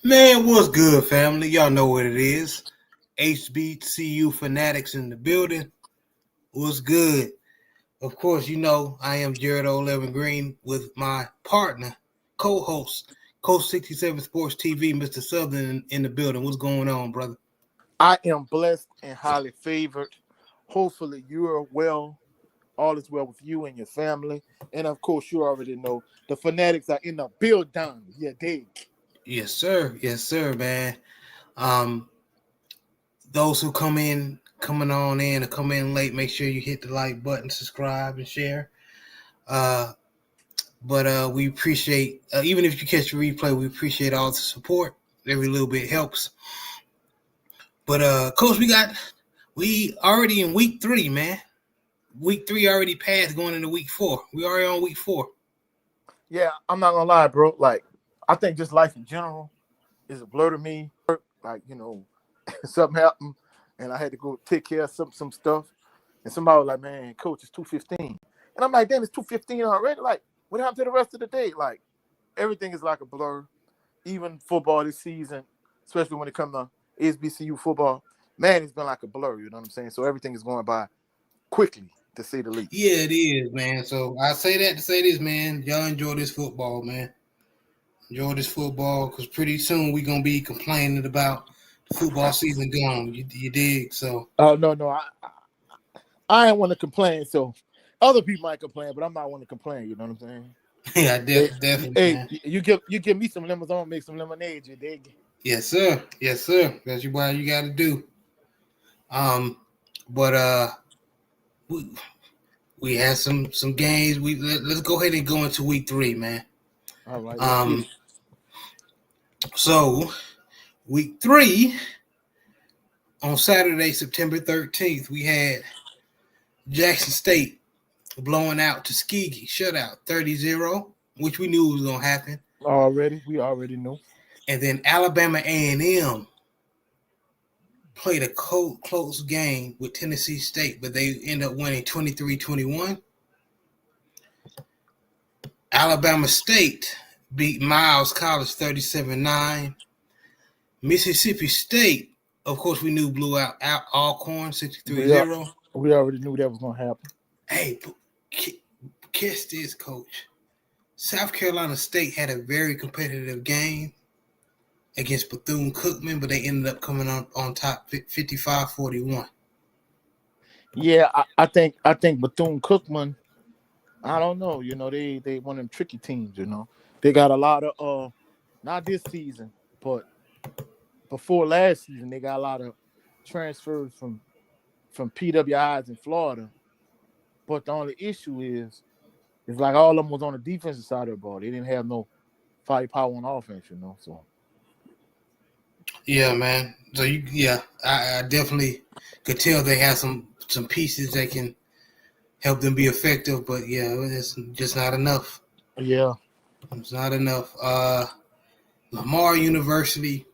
Man, what's good, family? Y'all know what it is. HBCU Fanatics in the building. What's good? Of course, you know I am Jared O'Levin Green with my partner, co-host, Coach 67 Sports TV, Mr. Southern in the building. What's going on, brother? I am blessed and highly favored. Hopefully, you are well. All is well with you and your family. And of course, you already know the fanatics are in the building. You dig? Yes, sir. Yes, sir, man. Um, those who coming on in or come in late, make sure you hit the like button, subscribe, and share. Uh, But we appreciate, even if you catch the replay, we appreciate all the support. Every little bit helps. But Coach, we already in week 3, man. Week 3 already passed, going into week 4. We already on week 4. Yeah, I'm not gonna lie, bro. Like, I think just life in general is a blur to me. Like, something happened and I had to go take care of some stuff. And somebody was like, man, coach, it's 2:15. And I'm like, damn, it's 2:15 already. Like, what happened to the rest of the day? Like, everything is like a blur. Even football this season, especially when it comes to HBCU football, man, it's been like a blur. You know what I'm saying? So everything is going by quickly, to say the least. Yeah, it is, man. So I say that to say this, man. Y'all enjoy this football, man. Enjoy this football, because pretty soon we going to be complaining about the football season gone. You dig? So. Oh, no. I ain't want to complain. So other people might complain, but I'm not want to complain. You know what I'm saying? Yeah, Hey, definitely, hey, man. you give me some lemons, I'm gonna make some lemonade. You dig? Yes, sir. Yes, sir. That's what you got to do. But we had some games. Let's go ahead and go into week 3, man. All right, let's get it. So week 3 on Saturday, September 13th, we had Jackson State blowing out Tuskegee, shutout 30-0, which we knew was gonna happen. We already knew. And then Alabama A&M played a close game with Tennessee State, but they ended up winning 23-21. Alabama State beat Miles College 37-9. Mississippi State, of course, we knew blew out Alcorn 63-0. We already knew that was going to happen. Hey, catch this, Coach. South Carolina State had a very competitive game against Bethune-Cookman, but they ended up coming on top 55-41. Yeah, I think Bethune-Cookman, I don't know. They one of them tricky teams. They got a lot of not this season, but before last season, they got a lot of transfers from PWIs in Florida. But the only issue is like all of them was on the defensive side of the ball. They didn't have no firepower on offense. So. Yeah, man. So I definitely could tell they have some pieces that can help them be effective, but yeah, it's just not enough. Yeah, it's not enough. Lamar University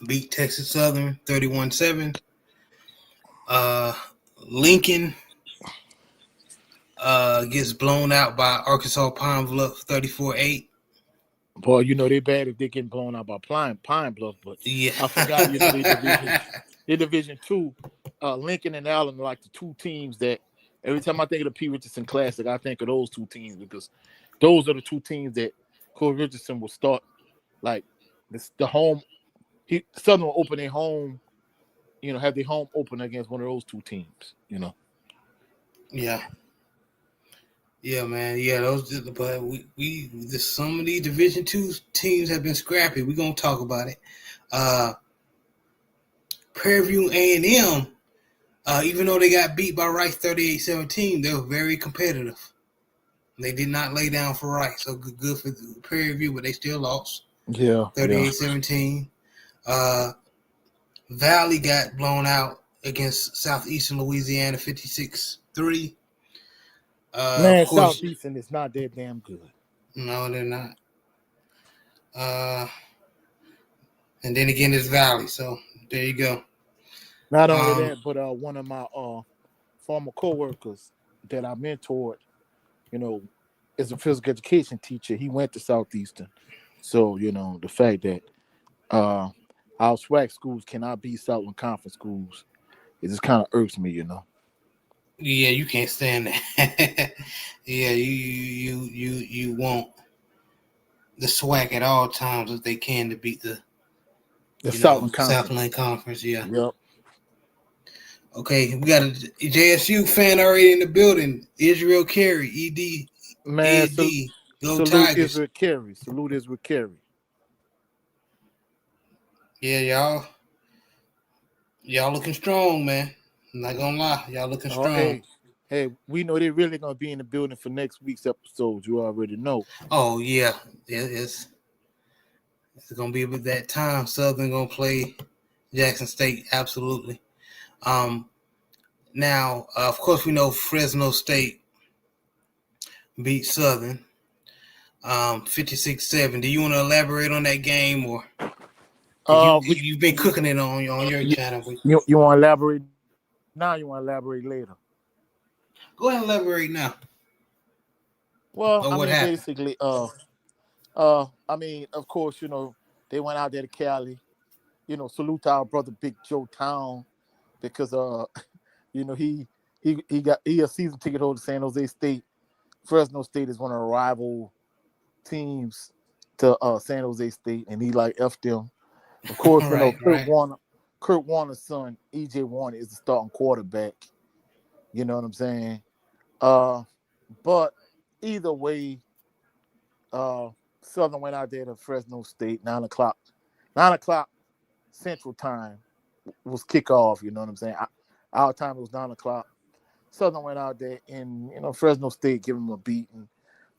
beat Texas Southern 31-7. Lincoln gets blown out by Arkansas Pine Bluff 34-8. Boy, they bad if they getting blown out by Pine Bluff, but yeah. I forgot they Division 2. Lincoln and Allen are like the two teams that every time I think of the P. Richardson Classic, I think of those two teams because those are the two teams that Coach Richardson will start. Like the home, Southern will open their home, have their home open against one of those two teams. Yeah. Yeah, man. Yeah, but some of these Division 2 teams have been scrappy. We're gonna talk about it. Prairie View A&M, even though they got beat by Rice 38-17, they were very competitive. They did not lay down for Rice, so good for Prairie View, but they still lost. Yeah, 38-17. Valley got blown out against Southeastern Louisiana 56-3. Man, Southeastern is not that damn good. No, they're not. And then again, it's Valley. So there you go. Not only that, but one of my former coworkers that I mentored, is a physical education teacher. He went to Southeastern. So, the fact that Uh, our SWAC schools cannot be Southland Conference schools. It just kind of irks me, you know. Yeah, you can't stand that. Yeah, you want the SWAC at all times if they can to beat the The Southland Conference. Southland Conference. Yeah. Yep. Okay, we got a JSU fan already in the building. Israel Carey, Man, ED, go salute Tigers. Israel Carey. Salute Israel Carey. Yeah, y'all looking strong, man. I'm not gonna lie, y'all looking Oh, strong. hey, we know they're really gonna be in the building for next week's episode. You already know. Oh yeah, it's gonna be with that time. Southern gonna play Jackson State, absolutely. Now of course we know Fresno State beat Southern, 56-7. Do you want to elaborate on that game, or you've been cooking it on your channel? You want to elaborate now? You want to elaborate later? Go ahead and elaborate now. Well, Or I what mean, happened? basically, I mean, of course, you know, they went out there to Cali. You know, salute to our brother Big Joe Town because you know, he a season ticket holder to San Jose State. Fresno State is one of the rival teams to San Jose State, and he like F them. Of course, you know, Right. Kurt Warner's son, EJ Warner, is the starting quarterback. You know what I'm saying? But either way, Southern went out there to Fresno State, 9 o'clock. 9 o'clock Central Time was kickoff, you know what I'm saying? Our time was 9 o'clock. Southern went out there and, you know, Fresno State gave them a beating.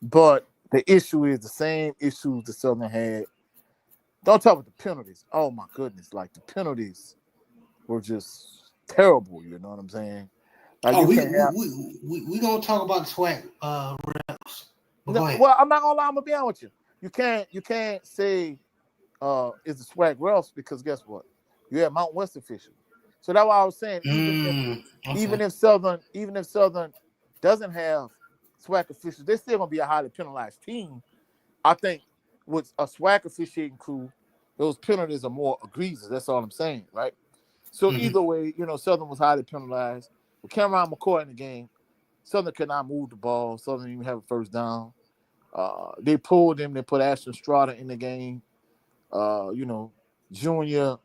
But the issue is the same issues the Southern had. Don't talk about the penalties. Oh my goodness, like the penalties were just terrible, you know what I'm saying? Like Oh, you can't have we gonna talk about the SWAC reps. But no, go ahead. well, I'm not gonna lie, I'm gonna be honest with you. You can't say is the SWAC refs because guess what? You have Mount West officials. So that's why I was saying Okay. even if Southern doesn't have SWAC officials, they're still gonna be a highly penalized team. I think with a SWAC officiating crew, those penalties are more egregious. That's all I'm saying, right? So either way, you know, Southern was highly penalized. With Cameron McCoy in the game, Southern could not move the ball. Southern didn't even have a first down. They pulled him. They put Ashton Strada in the game. You know, junior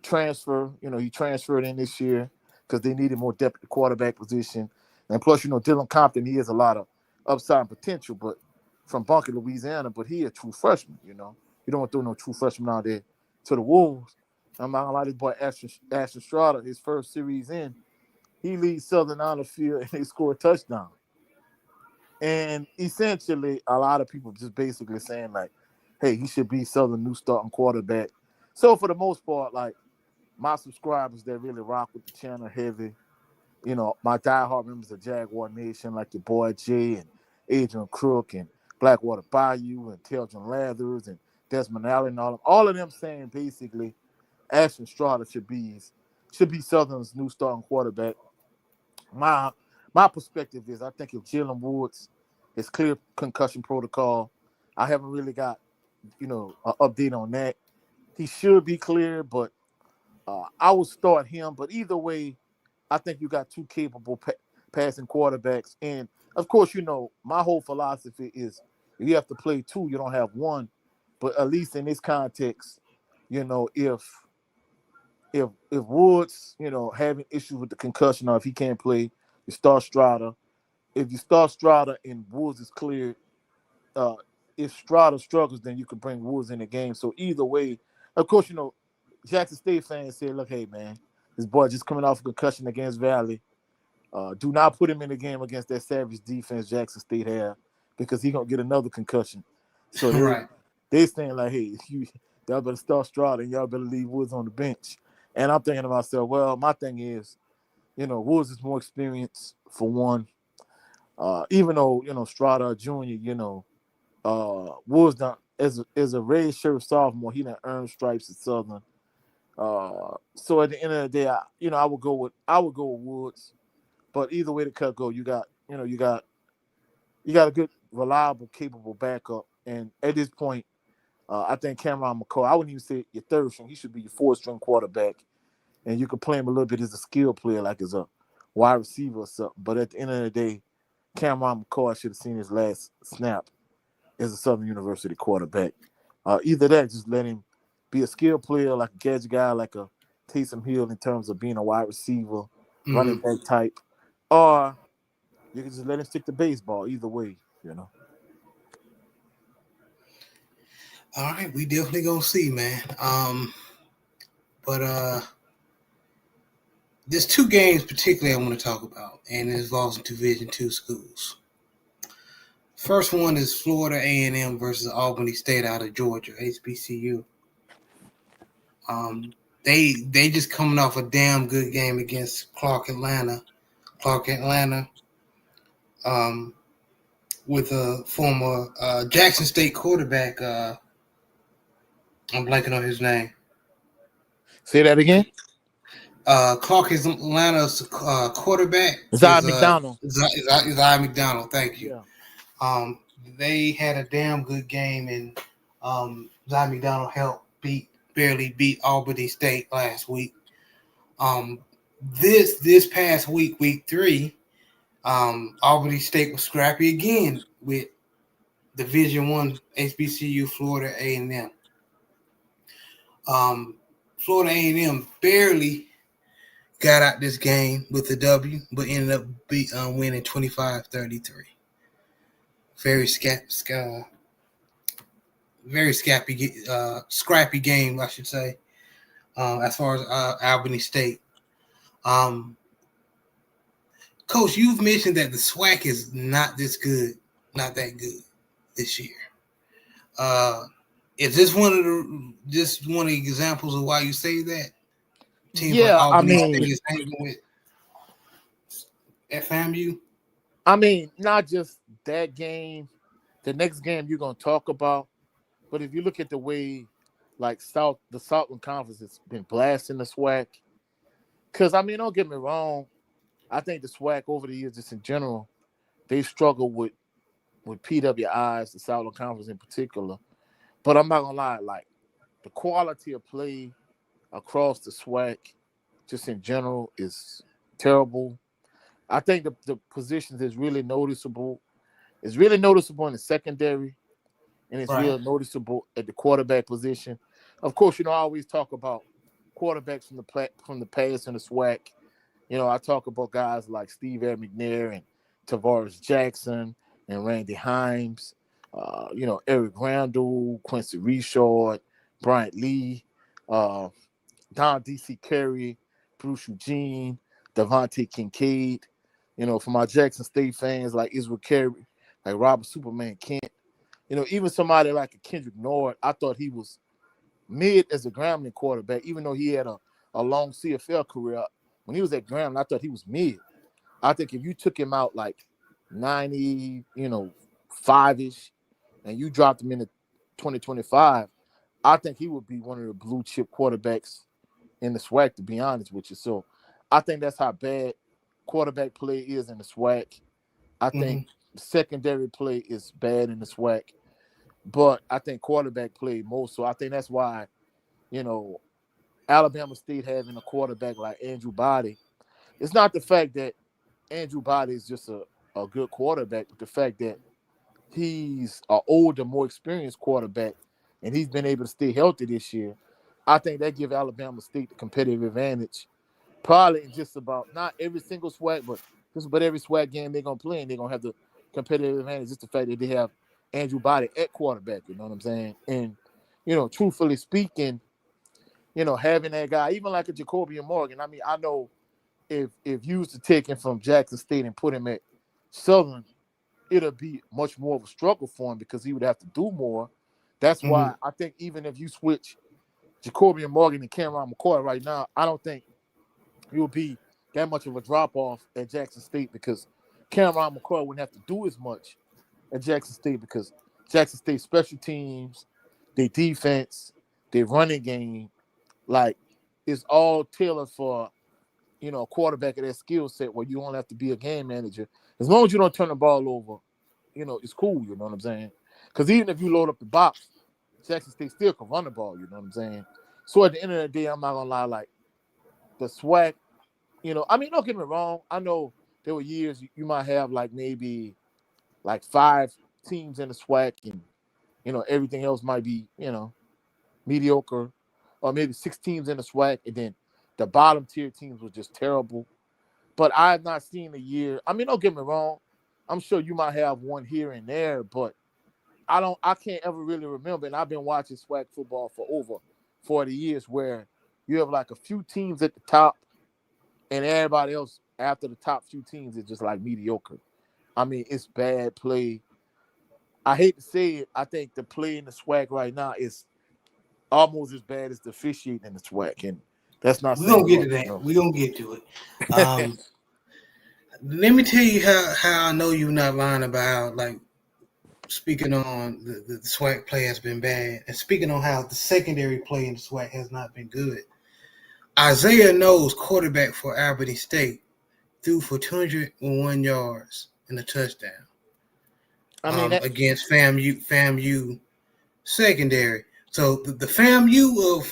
transfer. You know, he transferred in this year because they needed more depth at the quarterback position. And plus, you know, Dylan Compton, he has a lot of upside and potential, but from Bunker, Louisiana, but he a true freshman, you know. You don't throw no true freshman out there to the Wolves. I'm not gonna lie, this boy Ashton Strada, his first series in, he leads Southern on the field and they score a touchdown. And essentially, a lot of people just basically saying like, hey, he should be Southern new starting quarterback. So for the most part, like my subscribers that really rock with the channel heavy, you know, my diehard members of Jaguar Nation, like your boy Jay and Adrian Crook and Blackwater Bayou and Telton Lathers and Desmond Allen and all of them saying basically Ashton Strada should be Southern's new starting quarterback. My perspective is I think if Jalen Woods is clear concussion protocol, I haven't really got, you know, an update on that. He should be clear, but I would start him. But either way, I think you got two capable passing quarterbacks. And of course, you know, my whole philosophy is if you have to play two, you don't have one. But at least in this context, you know, if Woods, you know, having issues with the concussion or if he can't play, you start Strada. If you start Strada and Woods is cleared, if Strada struggles, then you can bring Woods in the game. So either way, of course, you know, Jackson State fans said, look, hey, man, this boy just coming off a concussion against Valley. Do not put him in the game against that savage defense Jackson State have because he's going to get another concussion. So they saying like, hey, y'all better start Strada and y'all better leave Woods on the bench. And I'm thinking to myself, well, my thing is, you know, Woods is more experienced for one. Even though, you know, Strada Jr., you know, Woods done as a red shirt sophomore, he done earned stripes at Southern. So at the end of the day, I would go with Woods. But either way the cut go, you got a good, reliable, capable backup. And at this point, I think Cameron McCoy, I wouldn't even say your third string. He should be your fourth string quarterback. And you can play him a little bit as a skill player, like as a wide receiver or something. But at the end of the day, Cameron McCoy should have seen his last snap as a Southern University quarterback. Either that, just let him be a skill player, like a gadget guy, like a Taysom Hill in terms of being a wide receiver, running back type, or you can just let him stick to baseball. Either way, you know. All right, we definitely gonna see, man. But there's two games particularly I want to talk about, and it involves Division II schools. First one is Florida A&M versus Albany State out of Georgia, HBCU. They just coming off a damn good game against Clark Atlanta, with a former Jackson State quarterback. I'm blanking on his name. Say that again. Clark Atlanta's quarterback Zion McDonald. Zion McDonald. Thank you. Yeah. They had a damn good game, and Zion McDonald helped barely beat Albany State last week. This past week, week 3, Albany State was scrappy again with Division I HBCU Florida A&M. Florida A&M barely got out this game with a W, but ended up winning 25-33. Very scrappy game, I should say, as far as Albany State. Coach, you've mentioned that the SWAC is not that good this year. Is this one of the examples of why you say that? Teams like Albany State is hanging with FAMU? I mean, not just that game, the next game you're going to talk about, but if you look at the way, like, the Southland Conference has been blasting the SWAC, because, I mean, don't get me wrong, I think the SWAC over the years, just in general, they struggle with PWIs, the Southland Conference in particular. But I'm not going to lie, like, the quality of play across the SWAC, just in general, is terrible. I think the positions is really noticeable. It's really noticeable in the secondary, and it's really noticeable at the quarterback position. Of course, I always talk about quarterbacks from the past in the SWAC. I talk about guys like Steve Ed McNair and Tavares Jackson and Randy Himes, Eric Randall, Quincy Richard, Bryant Lee, Don D.C. Curry, Bruce Eugene, Devontae Kincaid. For my Jackson State fans like Israel Carey, like Robert Superman Kent, even somebody like a Kendrick Nord, I thought he was mid as a Grambling quarterback, even though he had a long CFL career. When he was at Grambling, I thought he was mid. I think if you took him out like 90, 5-ish, and you dropped him into 2025, I think he would be one of the blue chip quarterbacks in the SWAC, to be honest with you. So I think that's how bad quarterback play is in the SWAC. I think secondary play is bad in the SWAC, but I think quarterback play most. So I think that's why, Alabama State having a quarterback like Andrew Body. It's not the fact that Andrew Body is just a good quarterback, but the fact that he's an older, more experienced quarterback, and he's been able to stay healthy this year. I think that gives Alabama State the competitive advantage. Probably in just about not every single SWAC, but just about every SWAC game they're gonna play, and they're gonna have the competitive advantage. Just the fact that they have Andrew Body at quarterback, you know what I'm saying? And truthfully speaking, having that guy, even like a Jacobian Morgan. I mean, I know if you was to take him from Jackson State and put him at Southern, it'll be much more of a struggle for him because he would have to do more. That's why I think even if you switch Jacobian Morgan and Cameron McCoy right now, I don't think it will be that much of a drop-off at Jackson State because Cameron McCoy wouldn't have to do as much at Jackson State because Jackson State special teams, their defense, their running game, like, it's all tailored for, a quarterback of that skill set where you don't have to be a game manager. As long as you don't turn the ball over, it's cool, you know what I'm saying? Because even if you load up the box, Jackson State still can run the ball. You know what I'm saying? So at the end of the day, I'm not gonna lie. Like the SWAC, I mean, don't get me wrong. I know there were years you might have like maybe like 5 teams in the SWAC, and everything else might be mediocre, or maybe 6 teams in the SWAC, and then the bottom tier teams were just terrible. But I have not seen a year. I mean, don't get me wrong. I'm sure you might have one here and there, but I can't ever really remember. And I've been watching SWAC football for over 40 years where you have like a few teams at the top and everybody else after the top few teams is just like mediocre. I mean, it's bad play. I hate to say it. I think the play in the SWAC right now is almost as bad as the officiating in the SWAC. And that's not We're gonna get to that. We're gonna get to it. Let me tell you how I know you're not lying about, like, speaking on the SWAC play has been bad, and speaking on how the secondary play in the SWAC has not been good. Isaiah Knowles, quarterback for Albany State, threw for 201 yards and a touchdown. I mean, against FAMU secondary. So the FAMU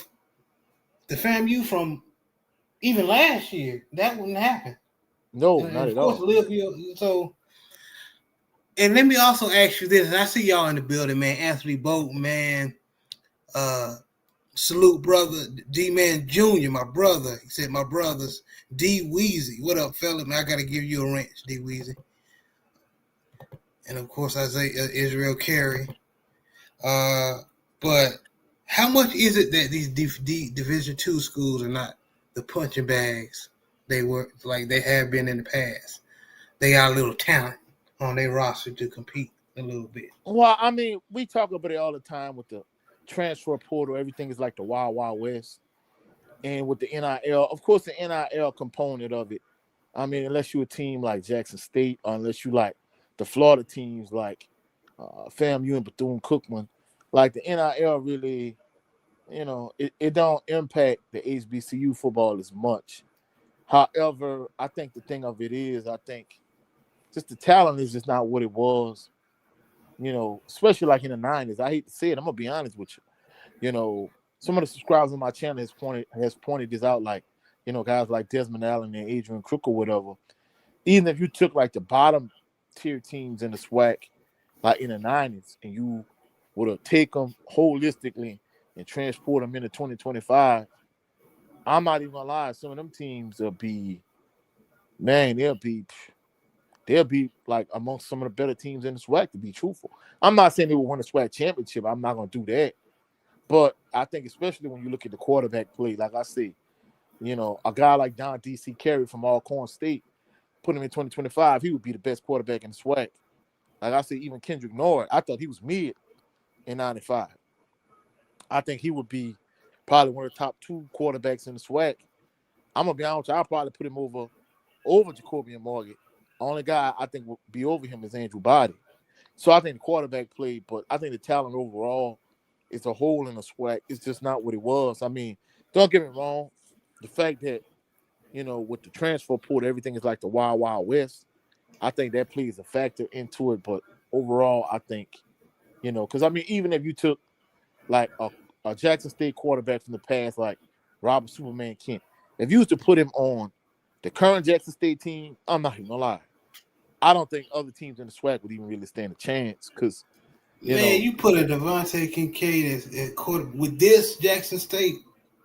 from even last year, that wouldn't happen. No, not at all. So, and let me also ask you this. I see y'all in the building, man. Anthony Boat, man. Salute, brother. D-Man Jr., my brother. He said, my brothers. D Weezy. What up, fella? Man, I got to give you a wrench, D Weezy. And, of course, Isaiah Israel Carey. But how much is it that these Division II schools are not the punching bags they were, like they have been in the past? They got a little talent on their roster to compete a little bit. Well, I mean, we talk about it all the time with the transfer portal. Everything is like the Wild Wild West. And with the NIL, of course, the NIL component of it, I mean, unless you're a team like Jackson State, or unless you like the Florida teams like FAMU and Bethune-Cookman, like the NIL really, it don't impact the HBCU football as much. However, I think the thing of it is, I think just the talent is just not what it was, especially like in the 90s. I hate to say it. I'm going to be honest with you. Some of the subscribers on my channel has pointed this out, like, guys like Desmond Allen and Adrian Crook or whatever. Even if you took like the bottom tier teams in the SWAC, like in the 90s, and you would have taken them holistically and transport them into 2025, I'm not even gonna lie, some of them teams will be, man, they'll be like amongst some of the better teams in the SWAC, to be truthful. I'm not saying they will win the SWAC championship. I'm not gonna do that. But I think especially when you look at the quarterback play, like I say, a guy like Don D.C. Carey from Alcorn State, put him in 2025, he would be the best quarterback in the SWAC. Like I say, even Kendrick Nord, I thought he was mid in 95. I think he would be probably one of the top 2 quarterbacks in the SWAC. I'm going to be honest with you, I'll probably put him over Jacoby and Morgan. The only guy I think will be over him is Andrew Body. So I think the quarterback played, but I think the talent overall is a whole in the SWAC. It's just not what it was. I mean, don't get me wrong. The fact that, with the transfer portal, everything is like the Wild Wild West. I think that plays a factor into it. But overall, I think, because, I mean, even if you took like a Jackson State quarterback from the past, like Robert Superman Kent, if you was to put him on the current Jackson State team, I'm not even going to lie. I don't think other teams in the SWAC would even really stand a chance because, you put a Devontae Kincaid as quarter with this Jackson State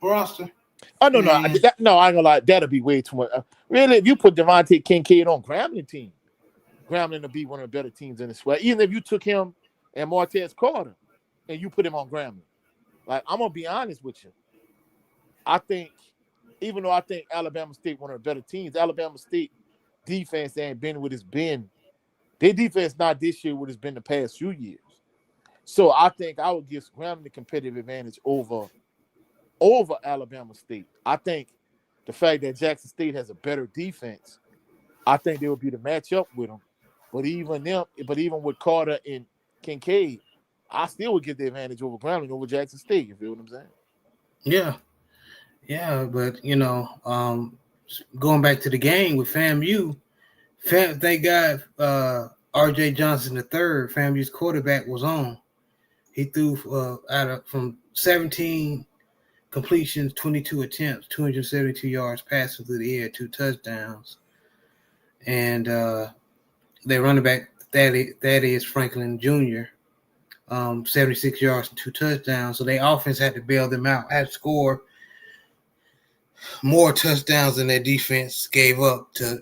roster. Oh, no, I ain't gonna lie. That'll be way too much. Really, if you put Devontae Kincaid on Grambling team, Grambling will be one of the better teams in the SWAC. Even if you took him and Martez Carter and you put him on Grambling, like, I'm gonna be honest with you. I think, even though I think Alabama State one of the better teams, Alabama State defense ain't been what it's been. Their defense not this year what it's been the past few years. So I think I would give Grambling the competitive advantage over Alabama State. I think the fact that Jackson State has a better defense, I think they would be the matchup with them. But even with Carter and Kincaid, I still would give the advantage over Grambling over Jackson State. You feel what I'm saying? Yeah, but going back to the game with FAMU, thank God RJ Johnson III, FAMU's quarterback, was on. He threw from 17 completions, 22 attempts, 272 yards passing through the air, 2 touchdowns. And their running back, that is Franklin Jr., 76 yards and 2 touchdowns. So their offense had to bail them out, had to score more touchdowns than their defense gave up to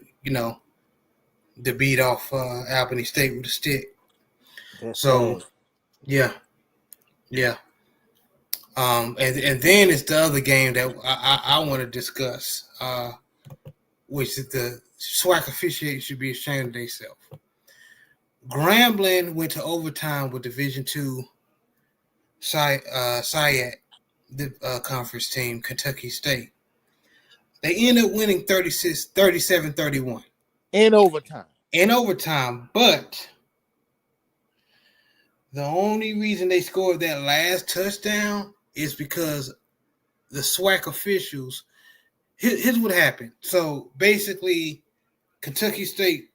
beat off Albany State with a stick. That's So, sad. yeah. And then it's the other game that I want to discuss, which is the SWAC officiating should be ashamed of themselves. Grambling went to overtime with Division II SIAC, the conference team, Kentucky State. They ended up winning 37-31. In overtime. But the only reason they scored that last touchdown is because the SWAC officials. Here's what happened. So basically, Kentucky State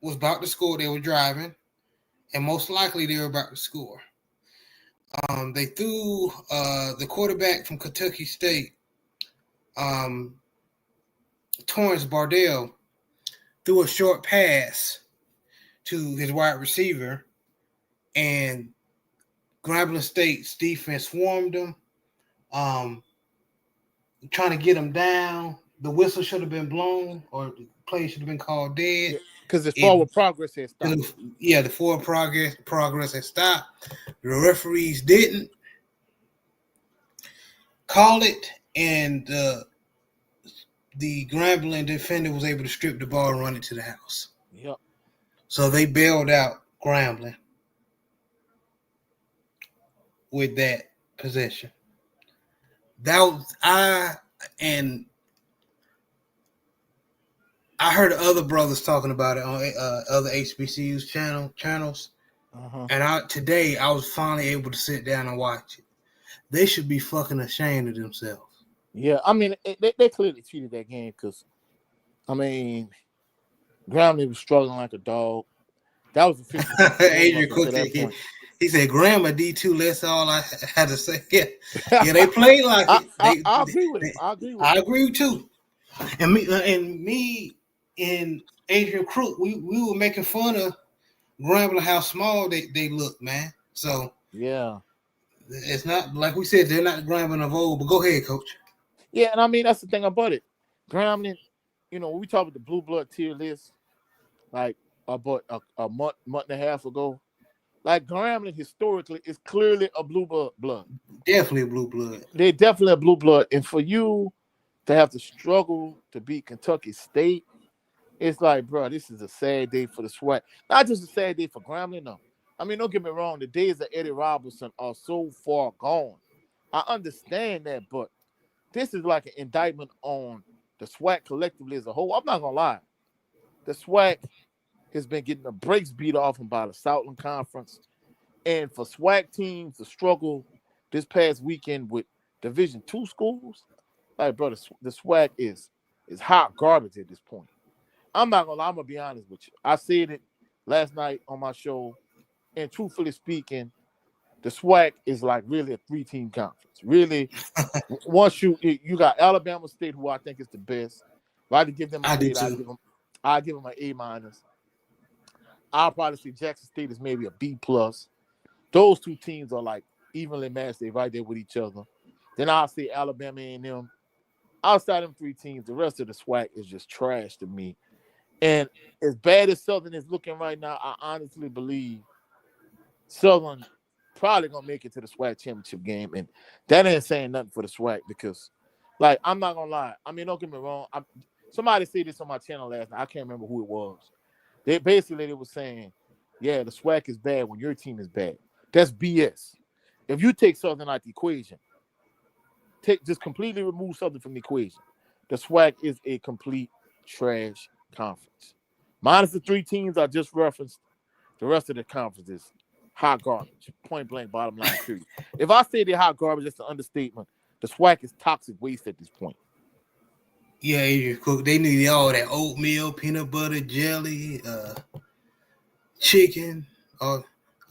was about to score. They were driving, and most likely they were about to score. They threw the quarterback from Kentucky State, Torrance Bardell, threw a short pass to his wide receiver, and Grambling State's defense swarmed him, trying to get him down. The whistle should have been blown, or the play should have been called dead. Because the forward progress had stopped. Yeah, the forward progress had stopped. The referees didn't call it, and the Grambling defender was able to strip the ball and run it to the house. Yep. So they bailed out Grambling with that possession. That was I heard other brothers talking about it on other HBCU's channels. And today I was finally able to sit down and watch it. They should be fucking ashamed of themselves. Yeah, I mean, they clearly cheated that game because, I mean, Grambling was struggling like a dog. That was the 50. Adrian Cook, he said, "Grandma D2." That's all I had to say. Yeah, they played like it. I agree with it. I agree too. And me and Adrian Crook, we were making fun of Grambling how small they look, man. So yeah, it's not like we said they're not Grambling of old. But go ahead, Coach. Yeah, and I mean that's the thing about it. Grambling, when we talk about the blue blood tier list, like about a month and a half ago, like Grambling historically is clearly a blue blood. Definitely a blue blood. They're definitely a blue blood, and for you to have to struggle to beat Kentucky State, it's like, bro, this is a sad day for the SWAC. Not just a sad day for Grambling, no. I mean, don't get me wrong. The days of Eddie Robertson are so far gone. I understand that, but this is like an indictment on the SWAC collectively as a whole. I'm not going to lie. The SWAC has been getting the brakes beat off them by the Southland Conference. And for SWAC teams to struggle this past weekend with Division II schools, like, bro, the SWAC is hot garbage at this point. I'm not going to lie. I'm going to be honest with you. I said it last night on my show. And truthfully speaking, the SWAC is like really a 3-team conference. Really, once you got Alabama State, who I think is the best. If I had to give them a grade, I'd give them an A-. I'll probably say Jackson State is maybe a B+. Those two teams are like evenly matched. They're right there with each other. Then I'll say Alabama A&M. Outside them 3 teams, the rest of the SWAC is just trash to me. And as bad as Southern is looking right now, I honestly believe Southern probably gonna make it to the SWAC championship game, and that ain't saying nothing for the SWAC because, like, I'm not gonna lie. I mean, don't get me wrong. Somebody said this on my channel last night. I can't remember who it was. They were saying, "Yeah, the SWAC is bad when your team is bad." That's BS. If you take Southern out the equation, just completely remove Southern from the equation, the SWAC is a complete trash conference. Minus the 3 teams I just referenced, the rest of the conference is hot garbage. Point blank, bottom line, period. If I say they're hot garbage, that's an understatement. The SWAC is toxic waste at this point. Yeah, Adrian Cook, they need all that oatmeal, peanut butter, jelly, chicken, all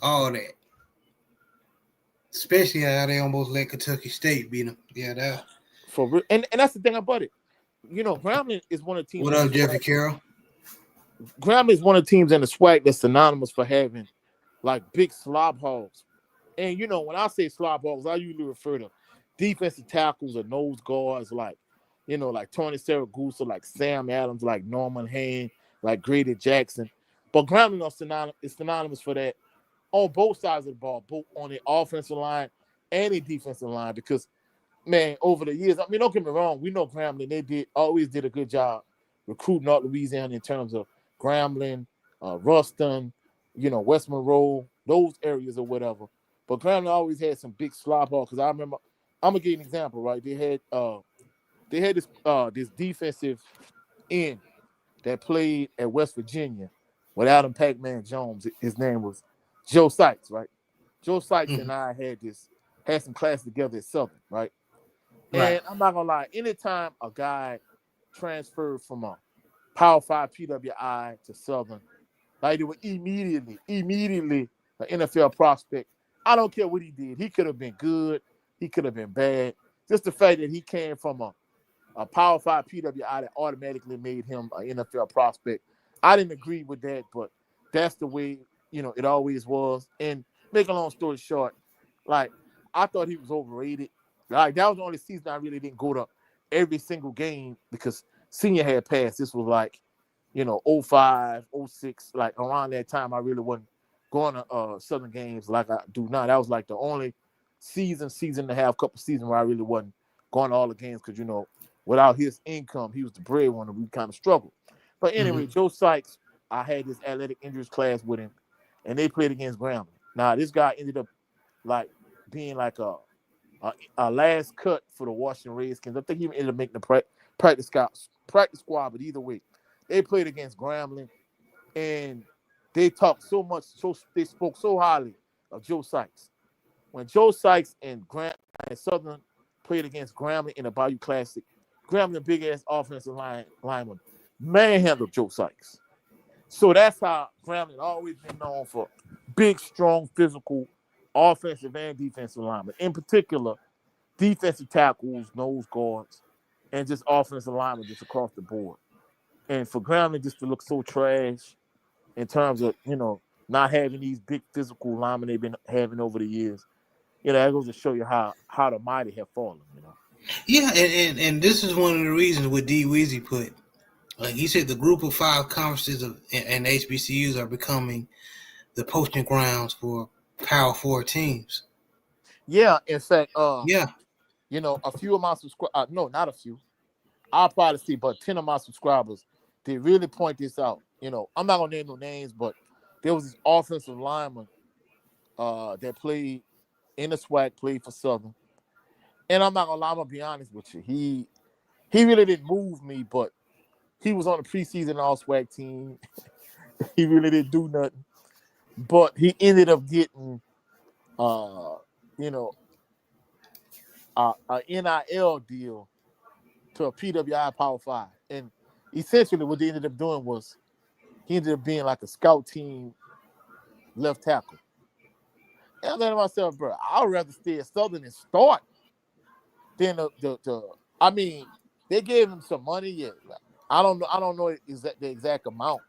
that. Especially how they almost let Kentucky State beat them. Yeah, that. For real. And that's the thing about it. Grambling is one of the teams What in the up, Jeffrey SWAC. Carroll? Grambling is one of the teams in the SWAC that's synonymous for having like big slob hogs. And when I say slob hogs, I usually refer to defensive tackles or nose guards like Tony Saragusa, like Sam Adams, like Norman Hain, like Grady Jackson. But Grambling is synonymous for that on both sides of the ball, both on the offensive line and the defensive line. Because, man, over the years, I mean, don't get me wrong, we know Grambling, they always did a good job recruiting North Louisiana in terms of Grambling, Ruston, West Monroe, those areas or whatever. But Grambling always had some big slop ball. Because I remember, I'm gonna give you an example, right? They had this defensive end that played at West Virginia with Adam Pac-Man Jones. His name was Joe Sykes, right? Joe Sykes and I had some class together at Southern, right? Right. And I'm not gonna lie, anytime a guy transferred from a Power 5 PWI to Southern, like they were immediately an NFL prospect. I don't care what he did. He could have been good. He could have been bad. Just the fact that he came from a Power 5 PWI that automatically made him an NFL prospect. I didn't agree with that, but that's the way, it always was. And make a long story short, like, I thought he was overrated. Like, that was the only season I really didn't go to every single game because senior had passed. This was like, 05, 06, like around that time I really wasn't going to Southern games like I do now. That was like the only season and a half, couple seasons where I really wasn't going to all the games because, without his income, he was the breadwinner. We kind of struggled. But anyway, Joe Sykes, I had this athletic injuries class with him, and they played against Grambling. Now, this guy ended up like being like a last cut for the Washington Redskins. I think he ended up making the practice squad, but either way, they played against Grambling, and they talked so much, they spoke so highly of Joe Sykes. When Joe Sykes and Southern played against Grambling in the Bayou Classic, Grambling, big-ass offensive lineman, manhandled Joe Sykes. So that's how Grambling always been known for big, strong, physical, offensive and defensive linemen. In particular, defensive tackles, nose guards, and just offensive linemen just across the board. And for Grambling just to look so trash in terms of, not having these big physical linemen they've been having over the years, that goes to show you how the mighty have fallen, Yeah, and this is one of the reasons what D Weezy put. Like he said, the group of 5 conferences and HBCUs are becoming the posting grounds for Power 4 teams. Yeah, in fact, Yeah. a few of my subscribers, no, not a few. I'll probably see, but 10 of my subscribers, they really point this out. I'm not gonna name no names, but there was this offensive lineman that played in the SWAC, played for Southern. And I'm not gonna lie, I'm gonna be honest with you. He really didn't move me, but he was on the preseason all SWAC team. He really didn't do nothing. But he ended up getting a NIL deal to a PWI Power 5. And essentially what they ended up doing was he ended up being like a scout team left tackle. And I'm thinking to myself, bro, I'd rather stay at Southern and start than I mean, they gave him some money. Yeah, I don't know the exact amount,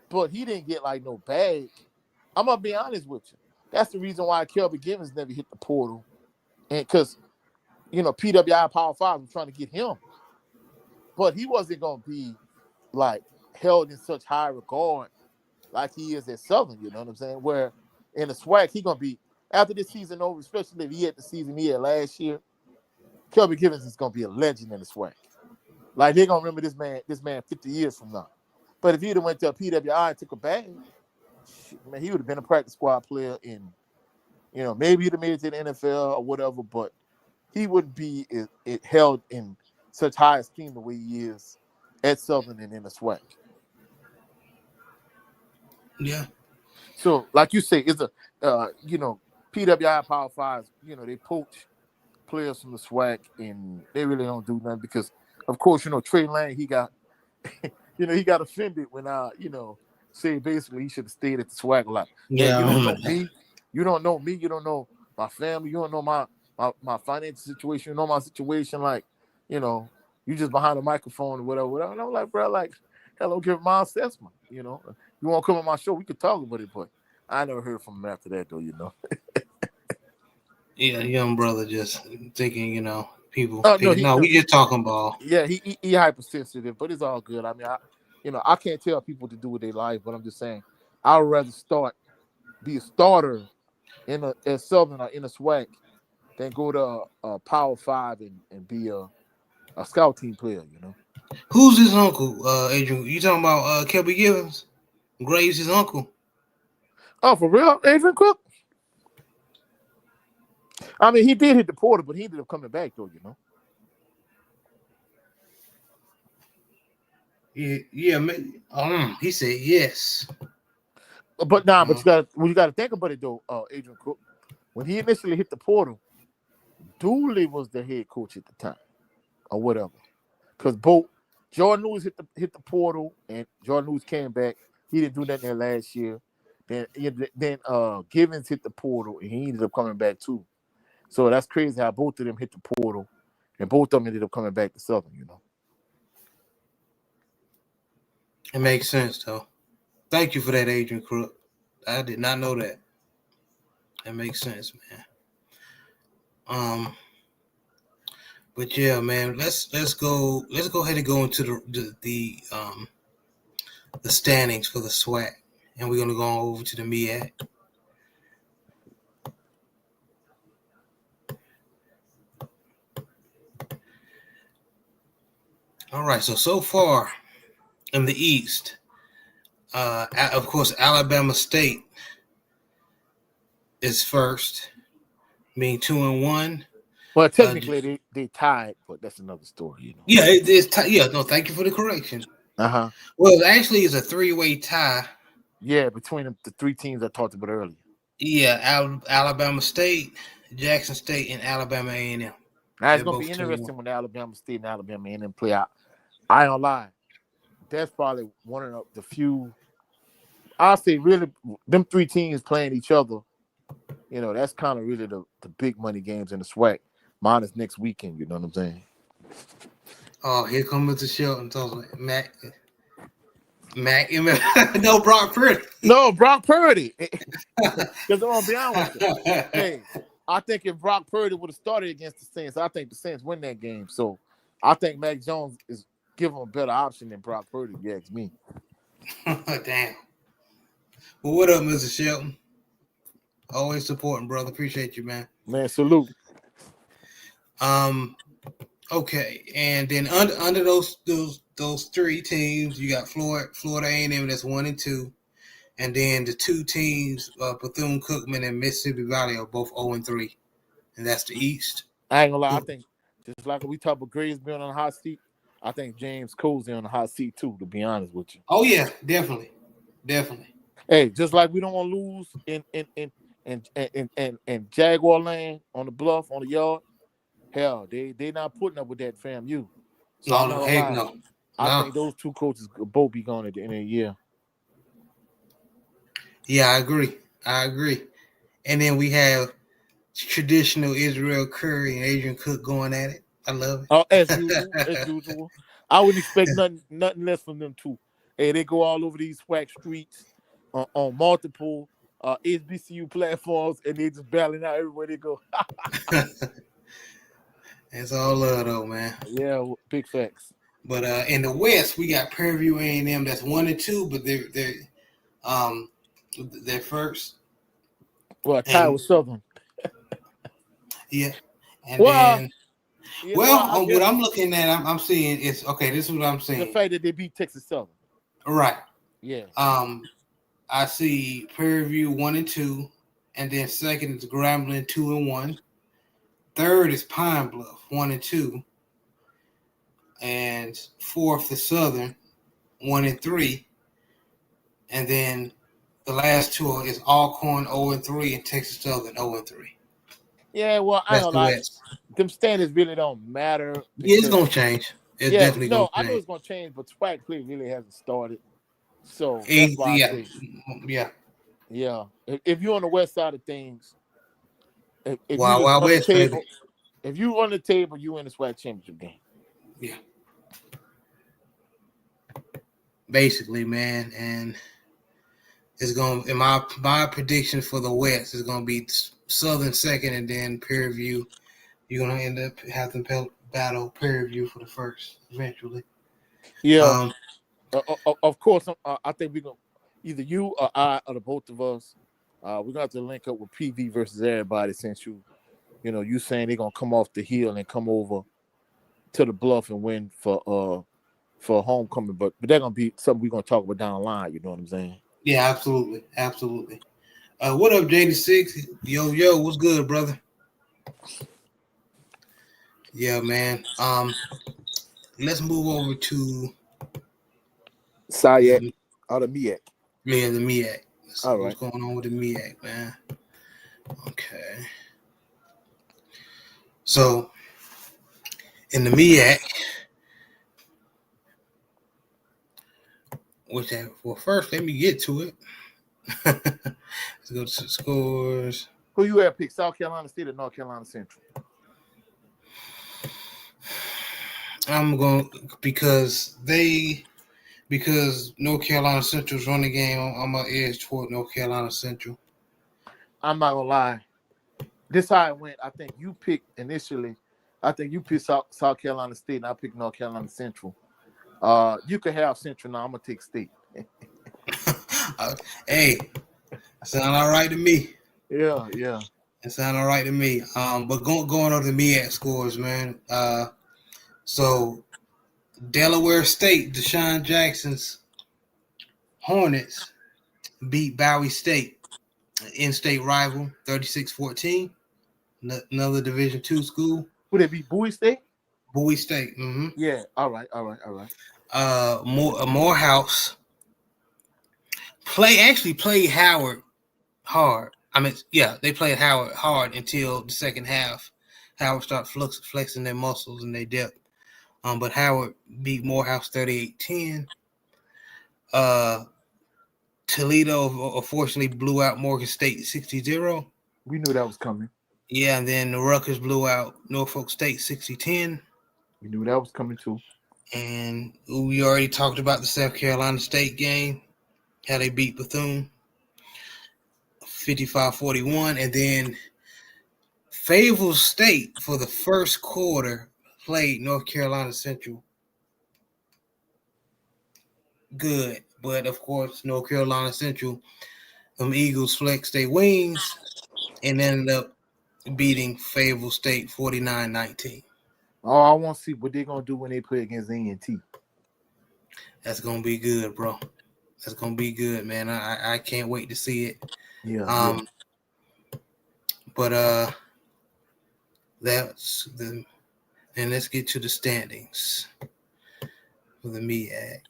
but he didn't get like no bag. I'm gonna be honest with you. That's the reason why Kelby Givens never hit the portal, and because PWI Power 5 was trying to get him, but he wasn't gonna be like held in such high regard like he is at Southern. You know what I'm saying? Where in the SWAC he gonna be after this season over, especially if he had the season he had last year. Kelby Givens is gonna be a legend in the SWAC. Like they're gonna remember this man 50 years from now. But if he'd have went to a PWI and took a bag, man, he would have been a practice squad player in, maybe he'd have made it to the NFL or whatever, but he wouldn't be held in such high esteem the way he is at Southern and in the SWAC. Yeah. So, like you say, it's a, PWI Power 5s, they poach players from the SWAC and they really don't do nothing because, of course, Trey Lane, he got, he got offended when say basically he should have stayed at the SWAC a lot. Yeah, Yeah. you don't know me. You don't know my family. You don't know my financial situation. You know my situation. Like, you just behind the microphone or whatever. And I'm like, bro, like, hell, don't give my assessment. You want to come on my show? We could talk about it, but I never heard from him after that, though. Yeah, young brother just thinking, people. Oh no, No, we just talking ball. Yeah, he hypersensitive, but it's all good. I mean, I can't tell people what to do with their life, but I'm just saying, I'd rather be a starter at Southern or in a SWAC than go to Power 5 and be a scout team player. Who's his uncle, Adrian? You talking about Kelby Givens? Graves, his uncle. Oh, for real, Adrian Cook? I mean, he did hit the portal, but he ended up coming back, though. Yeah, he said yes. But but you got to think about it though, Adrian Cook. When he initially hit the portal, Dooley was the head coach at the time, or whatever. Because both Jordan Lewis hit the portal and Jordan Lewis came back. He didn't do that there last year. Then Givens hit the portal and he ended up coming back too. So that's crazy how both of them hit the portal and both of them ended up coming back to Southern. It makes sense though. Thank you for that, Adrian Crook. I did not know that. That makes sense, man. But yeah, man, let's go ahead and go into the standings for the SWAC, and we're gonna go over to the MEAC. All right, so far in the East, of course, Alabama State is first, being 2-1. Well, technically they tied, but that's another story, Yeah, it is. No, thank you for the correction. Well, actually, it's a 3-way tie. Yeah, between the three teams I talked about earlier. Yeah, Alabama State, Jackson State, and Alabama A&M. Now it's gonna be interesting when Alabama State and Alabama A&M play out. I ain't gonna lie, that's probably one of the few. I'll say really, them three teams playing each other. That's kind of really the big money games in the SWAC. Minus next weekend, you know what I'm saying? Oh, here comes Mr. Shelton talking Mac. No, Brock Purdy. No, Brock Purdy. Because I'm gonna be honest with you. Hey, I think if Brock Purdy would have started against the Saints, I think the Saints win that game. So I think Mac Jones is giving him a better option than Brock Purdy, if you ask me. Damn. Well, what up, Mr. Shelton? Always supporting, brother. Appreciate you, man. Man, salute. Okay, and then under those three teams, you got Florida A&M that's 1 and 2, and then the two teams, Bethune-Cookman and Mississippi Valley, are both 0 and 3, and that's the East. I ain't gonna lie. I think just like we talk about Graves being on the hot seat, I think James Cozy on the hot seat too. To be honest with you. Oh yeah, definitely. Hey, just like we don't want to lose in Jaguar Land on the bluff on the yard. Hell, they not putting up with that FAMU. So no, heck no. I think those two coaches could both be gone at the end of the year. Yeah, I agree. And then we have traditional Israel Curry and Adrian Cook going at it. I love it. Oh, as usual. I wouldn't expect nothing less from them two. Hey, they go all over these SWAC streets on multiple HBCU platforms, and they just battling out everywhere they go. It's all love though, man. Yeah, big facts. But in the West, we got Prairie View A&M that's 1 and 2, but they're first. Well, tied with Southern. Yeah. And what I'm looking at, I'm seeing is okay. This is what I'm seeing. The fact that they beat Texas Southern. Right. Yeah. I see Prairie View 1 and 2, and then second is Grambling 2 and 1. Third is Pine Bluff 1 and 2, and fourth is Southern 1 and 3, and then the last two is Alcorn 0 and 3 and Texas Southern 0 and 3. Yeah, well, I don't like them standards really don't matter. Yeah, it's gonna change. It's definitely gonna change. I know it's gonna change, but SWAC play really hasn't started. So that's why I say, yeah. If you're on the west side of things, If you just Wild run the West, table, baby. if you run the table, you win the SWAC championship game. Yeah. Basically, man, and it's going. In my prediction for the West is going to be Southern second, and then Prairie View. You're going to end up having to battle Prairie View for the first eventually. Yeah, of course. I think we're gonna either you or I or the both of us. We're gonna have to link up with PV versus everybody since you saying they're gonna come off the hill and come over to the bluff and win for homecoming, but they're gonna be something we're gonna talk about down the line. You know what I'm saying? Yeah, absolutely, absolutely. What up, JD6? Yo, what's good, brother? Yeah, man. Let's move over to SIAC the or the MEAC. the MEAC. Let's see All what's right. going on with the MEAC, man. Okay. So in the MEAC, first let me get to it. Let's go to the scores. Who you have picked? South Carolina State or North Carolina Central? I'm going because North Carolina Central's running game, I'm gonna edge toward North Carolina Central. I'm not gonna lie. This how it went. I think you picked initially. I think you picked South Carolina State, and I picked North Carolina Central. You could have Central now. I'm gonna take State. Hey, sound all right to me. Yeah. It sound all right to me. But going over the MEAC scores, man. So Delaware State, Deshaun Jackson's Hornets beat Bowie State, in-state rival, 36-14. Another Division II school. Would it be Bowie State? Bowie State. Mm-hmm. Yeah. All right. Morehouse played Howard hard. I mean, yeah, they played Howard hard until the second half. Howard started flexing their muscles and their depth. But Howard beat Morehouse 38-10. Toledo unfortunately blew out Morgan State 60-0. We knew that was coming. Yeah, and then the Rutgers blew out Norfolk State 60-10. We knew that was coming too. And we already talked about the South Carolina State game, how they beat Bethune 55-41. And then Fayetteville State for the first quarter played North Carolina Central good. But, of course, North Carolina Central, Eagles flexed their wings and ended up beating Fayetteville State 49-19. Oh, I want to see what they're going to do when they play against A&T. That's going to be good, bro. That's going to be good, man. I can't wait to see it. Yeah. But that's the – and let's get to the standings for the MEAC.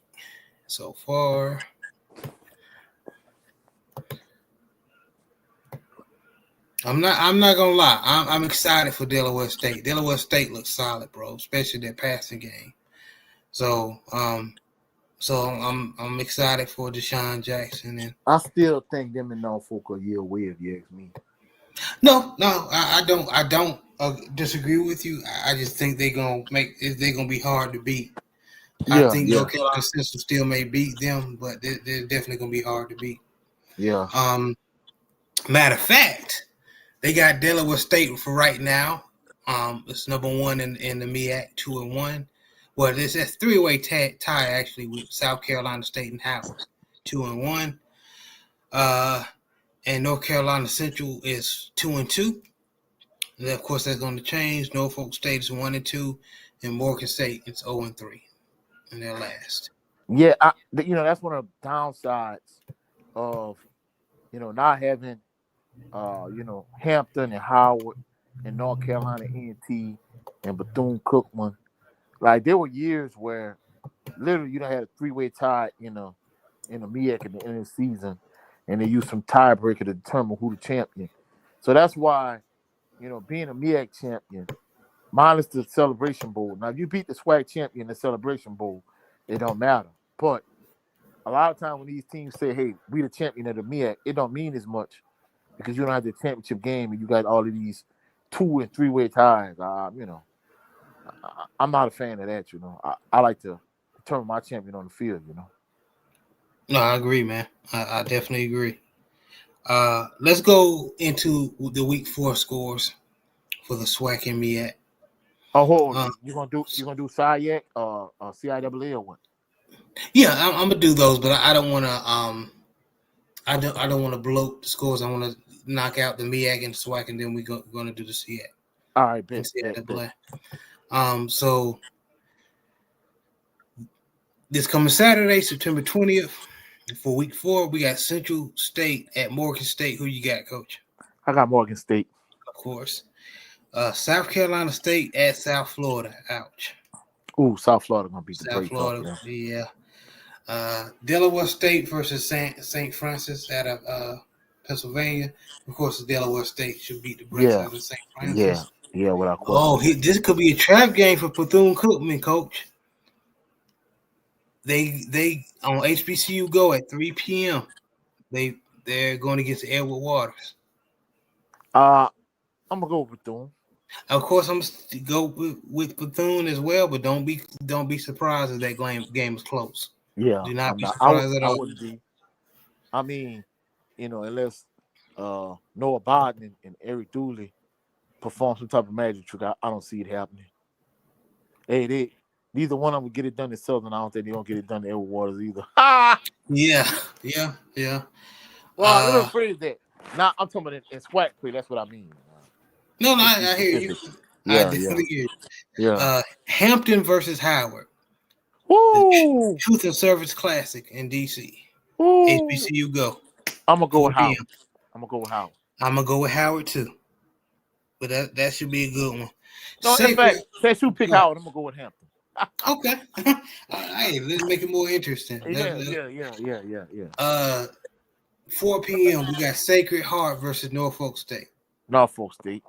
So far, I'm not gonna lie. I'm excited for Delaware State. Delaware State looks solid, bro, especially their passing game. So I'm excited for Deshaun Jackson. And I still think them and Norfolk are a year away, if you ask me. No, I don't disagree with you. I just think they're gonna be hard to beat. I think North Carolina Central still may beat them, but they're definitely gonna be hard to beat. Yeah. Matter of fact, they got Delaware State for right now. It's number one in the MEAC, 2-1. Well, it's a three-way tie actually with South Carolina State and Howard, 2-1. And North Carolina Central is 2-2. And of course, that's going to change. Norfolk State is 1-2, and Morgan State is 0-3, and they're last. Yeah, that's one of the downsides of not having Hampton and Howard and North Carolina A&T and Bethune-Cookman. Like there were years where literally had a three-way tie in a MEAC at the end of the season, and they used some tiebreaker to determine who the champion. So that's why, being a MEAC champion, minus the Celebration Bowl. Now, if you beat the SWAC champion in the Celebration Bowl, it don't matter. But a lot of times when these teams say, hey, we the champion of the MEAC, it don't mean as much because you don't have the championship game and you got all of these 2- and 3-way ties. I'm not a fan of that. I like to determine my champion on the field. No, I agree, man. I definitely agree. Let's go into the week 4 scores for the SWAC and MEAC. Oh, hold on. You gonna do SIAC or CIAA or what? Yeah, I'm gonna do those, but I don't want to. I don't want to bloat the scores. I want to knock out the MEAC and SWAC, and then we're going to do the SIAC. All right, bet. So this coming Saturday, September 20th, for week 4, we got Central State at Morgan State. Who you got, Coach? I got Morgan State. Of course. South Carolina State at South Florida. Ouch. Ooh, South Florida gonna beat the South brakes Florida. off, Yeah. Delaware State versus St. Francis out of Pennsylvania. Of course, Delaware State should beat the brakes out of St. Francis. Yeah, without question. This could be a trap game for Bethune-Cookman, Coach. They on HBCU Go at 3 p.m. They're going against Edward Waters. I'm gonna go with Bethune. Of course, I'm gonna go with Bethune as well, but don't be surprised if that game is close. Yeah, do not be surprised at all. I wouldn't be. I mean, unless Noah Biden and Eric Dooley perform some type of magic trick, I don't see it happening. Hey, neither one of them get it done in Southern. I don't think they don't get it done in Edward Waters either. Yeah. Well, let me phrase that. Now I'm talking about in SWAC play. That's what I mean. No, I hear you. I definitely hear you. Yeah. Hampton versus Howard. Woo! The Truth and Service Classic in DC. Woo! HBCU Go. I'm gonna go with Howard. I'm gonna go with Howard too. But that should be a good one. No, in fact, since you pick Howard, I'm gonna go with Hampton. Okay. Hey, let's make it more interesting. Yeah. 4 p.m. we got Sacred Heart versus Norfolk State. Norfolk State.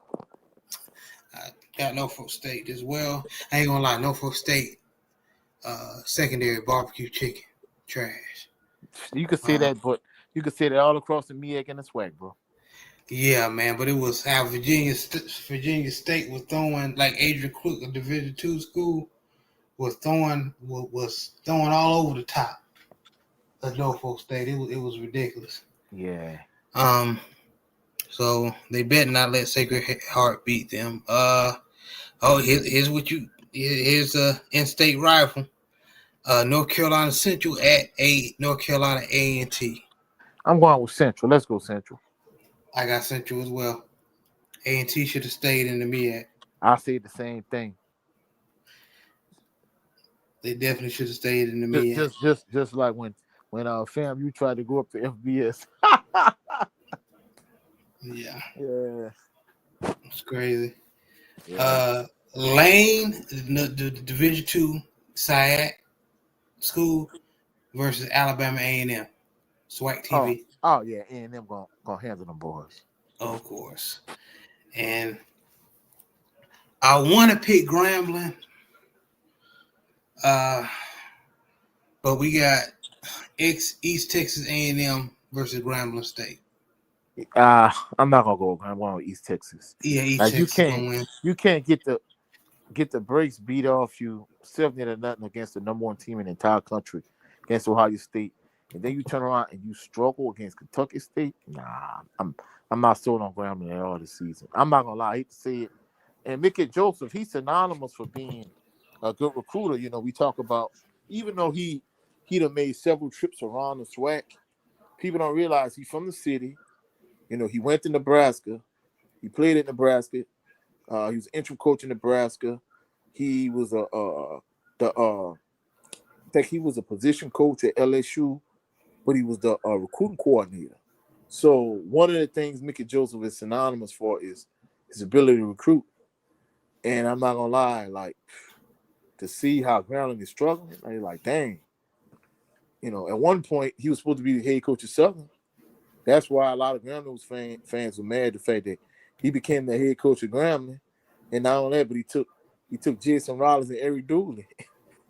I got Norfolk State as well. I ain't gonna lie, Norfolk State secondary barbecue chicken. Trash. You could say that, but you could say that all across the MEAC and the SWAC, bro. Yeah, man, but it was how Virginia State was throwing, like Adrian Cook, a Division II school, was throwing all over the top of Norfolk State. It was ridiculous. Yeah. So they better not let Sacred Heart beat them. Here's in-state rival. North Carolina Central at North Carolina A&T. I'm going with Central. Let's go Central. I got Central as well. A&T should have stayed in the MEAC. I say the same thing. They definitely should have stayed in the MEAC. Just like when FAMU tried to go up to FBS. Yeah. It's crazy. Yeah. Lane, the Division II SIAC school versus Alabama A&M. SWAC TV. Oh yeah, A&M gonna handle them boys. Of course. And I want to pick Grambling. But we got East Texas A&M versus Grambling State. I'm not gonna go. I'm going with East Texas. Yeah, East Texas. You can't get the brakes beat off you 70-0 against the number 1 team in the entire country, against Ohio State, and then you turn around and you struggle against Kentucky State. Nah, I'm not sold on Grambling at all this season. I'm not gonna lie, I hate to say it. And Mickey Joseph, he's synonymous for being a good recruiter. We talk about, even though he'd have made several trips around the SWAC, people don't realize he's from the city. He went to Nebraska. He played at Nebraska. He was interim coach in Nebraska. He was I think he was a position coach at LSU, but he was the recruiting coordinator. So one of the things Mickey Joseph is synonymous for is his ability to recruit. And I'm not gonna lie, like, to see how Grambling is struggling, I'm like, dang. At one point he was supposed to be the head coach of Southern. That's why a lot of Grambling fans were mad at the fact that he became the head coach of Grambling. And not only that, but he took Jason Rollins and Eric Dooley.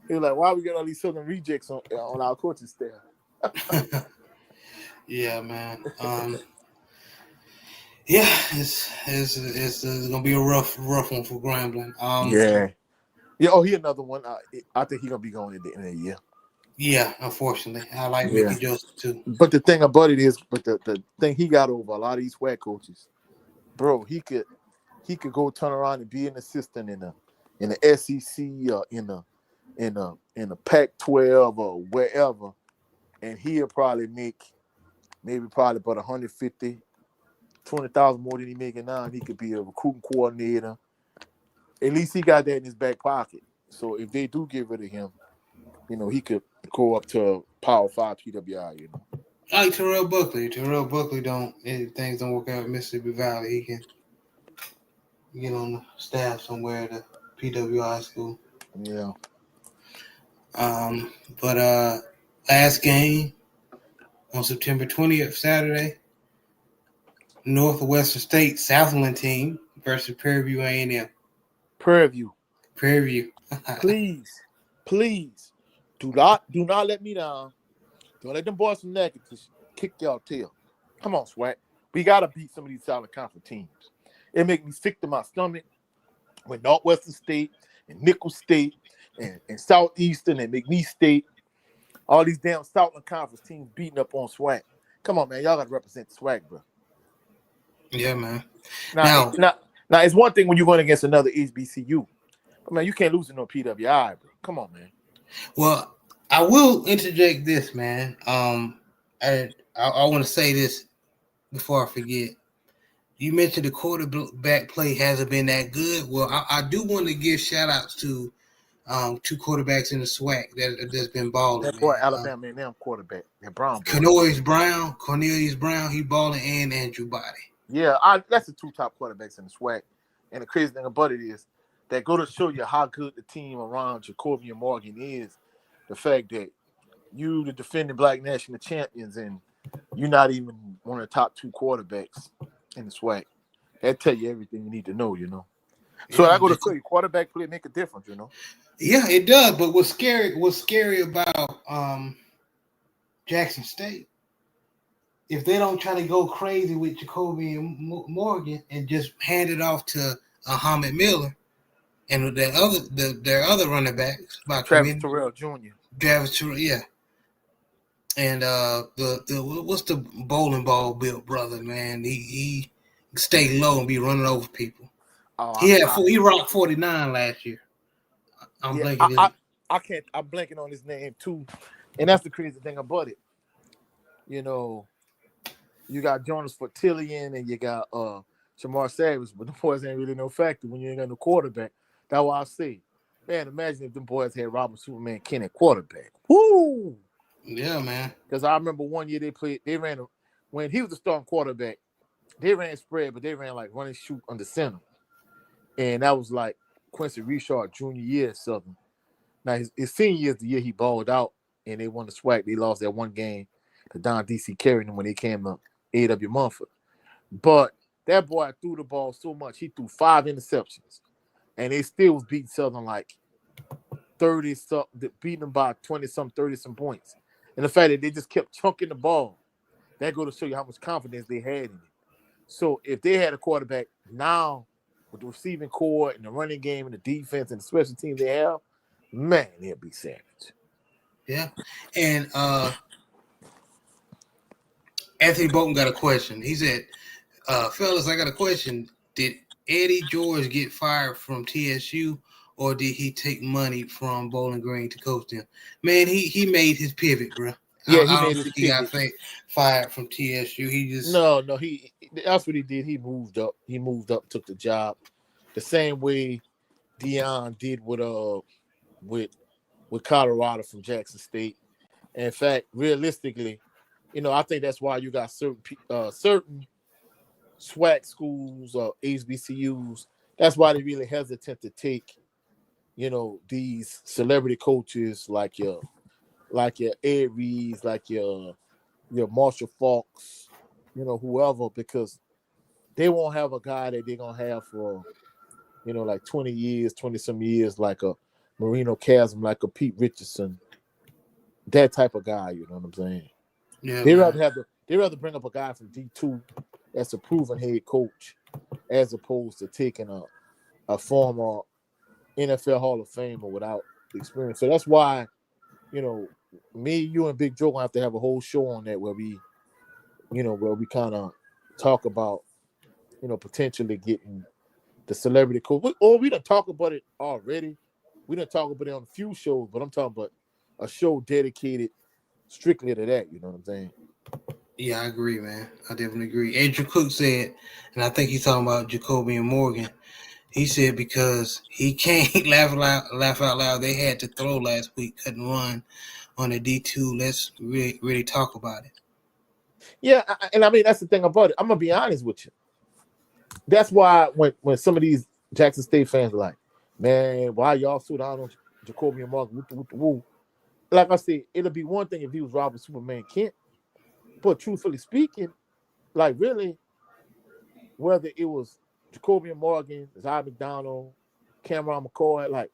He was like, why we got all these Southern rejects on our coaching staff? Yeah, man. Yeah, it's gonna be a rough one for Grambling. Yeah. Yeah. Oh, he another one. I think he's gonna be going at the end of the year. Yeah, unfortunately, I like Yeah. Mickey Joseph too. But the thing about it is, but the thing he got over a lot of these SWAC coaches, bro, he could go turn around and be an assistant in the SEC or in a Pac-12 or wherever, and he'll probably make maybe probably about 150, 20,000 more than he making now. And he could be a recruiting coordinator. At least he got that in his back pocket. So if they do get rid of him, he could go up to Power 5 PWI, I like Terrell Buckley. Terrell Buckley don't if things don't work out at Mississippi Valley, he can get on the staff somewhere at a PWI school. Yeah. But last game on September 20th, Saturday, Northwestern State Southland team versus Prairie View A&M. Prairie View. Prairie View. Please, do not let me down. Don't let them boys from Natchitoches kick y'all tail. Come on, SWAC. We gotta beat some of these solid conference teams. It make me sick to my stomach when Northwestern State and Nicholls State and Southeastern and McNeese State, all these damn Southland Conference teams beating up on SWAC. Come on, man. Y'all gotta represent the SWAC, bro. Yeah, man. Now, it's one thing when you're going against another HBCU. But, man, you can't lose to no PWI, bro. Come on, man. Well, I will interject this, man. And I want to say this before I forget. You mentioned the quarterback play hasn't been that good. Well, I do want to give shout outs to two quarterbacks in the SWAC that's been balling. That boy, Alabama and them quarterback, that Brown boy. Cornelius Brown, he balling, and Andrew Body. Yeah, that's the two top quarterbacks in the SWAC. And the crazy thing about it is that go to show you how good the team around Jacoby and Morgan is. The fact that you, the defending Black national champions, and you're not even one of the top two quarterbacks in the SWAC. That tell you everything you need to know, So I go to show you, quarterback play make a difference, Yeah, it does. But what's scary about Jackson State, if they don't try to go crazy with Jacoby and Morgan and just hand it off to Ahmed Miller and their other running backs, Travis Terrell Jr. Travis Terrell, yeah. And the what's the bowling ball built brother, man? He stay low and be running over people. He rocked 49 last year. I'm blanking. I'm blanking on his name too, and that's the crazy thing about it. You got Jonas Fortillion and you got Shamar Savage, but the boys ain't really no factor when you ain't got no quarterback. That's why I say, man, imagine if them boys had Robert Superman Ken at quarterback. Woo! Yeah, man. Because I remember one year they ran when he was the starting quarterback, they ran spread, but they ran like run and shoot under center. And that was like Quincy Richard junior year at Southern. Now his senior year is the year he balled out and they won the SWAC. They lost that one game to Don DC carrying them when they came to A.W. Mumford. But that boy threw the ball so much, he threw 5 interceptions. And they still was beating Southern like 30-something, beating them by 20-some, 30-some points. And the fact that they just kept chunking the ball, that go to show you how much confidence they had in it. So if they had a quarterback now with the receiving core and the running game and the defense and the special teams they have, man, they'll be savage. Yeah. And Anthony Bolton got a question. He said, fellas, I got a question. Did Eddie George get fired from TSU or did he take money from Bowling Green to coach them? Man, he made his pivot, bro. Yeah, I don't think he got fired from TSU. He just that's what he did. He moved up. Took the job, the same way Dion did with Colorado from Jackson State. And in fact, realistically, I think that's why you got certain SWAC schools or HBCUs. That's why they really hesitant to take, these celebrity coaches like your Ed Reeds, like your Marshall Falks, whoever, because they won't have a guy that they're gonna have for, like 20-some years, like a Marino Chasm, like a Pete Richardson, that type of guy. You know what I'm saying? Yeah. They rather bring up a guy from D2 that's a proven head coach, as opposed to taking a former NFL Hall of Famer without experience. So that's why, me, you, and Big Joe gonna have to have a whole show on that where we kind of talk about, potentially getting the celebrity coach. We done talk about it already. We done talk about it on a few shows, but I'm talking about a show dedicated strictly to that. You know what I'm saying? Yeah, I agree, man. I definitely agree. Andrew Cook said, and I think he's talking about Jacoby and Morgan. He said because he can't laugh out loud. They had to throw last week, couldn't run on the D2. Let's really talk about it. Yeah, and I mean that's the thing about it. I'm gonna be honest with you. That's why when some of these Jackson State fans are like, man, why y'all so down on Jacoby and Morgan? Woo. Like I said, it'll be one thing if he was Robert Superman Kent, but truthfully speaking, like really, whether it was Jacoby and Morgan, Zai McDonald, Cameron McCoy, like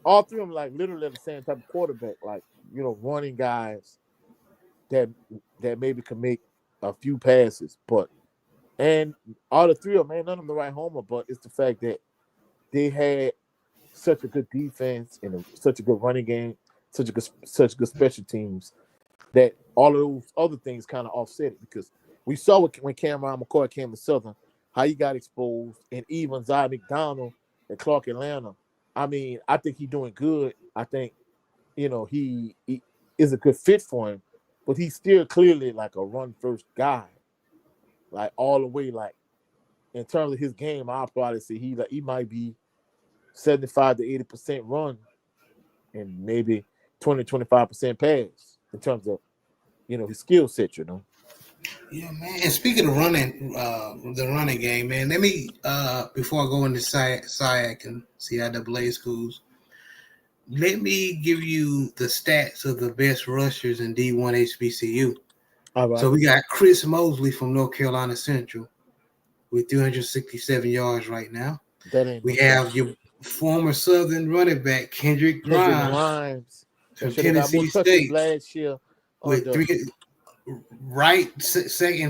all three of them, like literally the same type of quarterback, like running guys that maybe can make a few passes, and all the three of them, man, none of them the right homer, but it's the fact that they had such a good defense and such a good running game, such good special teams that all of those other things kind of offset it, because we saw when Cameron McCoy came to Southern, how he got exposed, and even Zai McDonald at Clark Atlanta. I mean, I think he's doing good. I think, he is a good fit for him, but he's still clearly like a run-first guy, like all the way. Like in terms of his game, I'll probably say he might be 75 to 80% run and maybe 20-25% pass in terms of his skill set. Yeah, man. And speaking of running, the running game, man. Let me before I go into SIAC and CIAA schools, let me give you the stats of the best rushers in D1 HBCU. All right. So we got Chris Mosley from North Carolina Central with 367 yards right now. That ain't We no have your former Southern running back Kendrick Grimes from should have got more Tennessee touches State last year with under.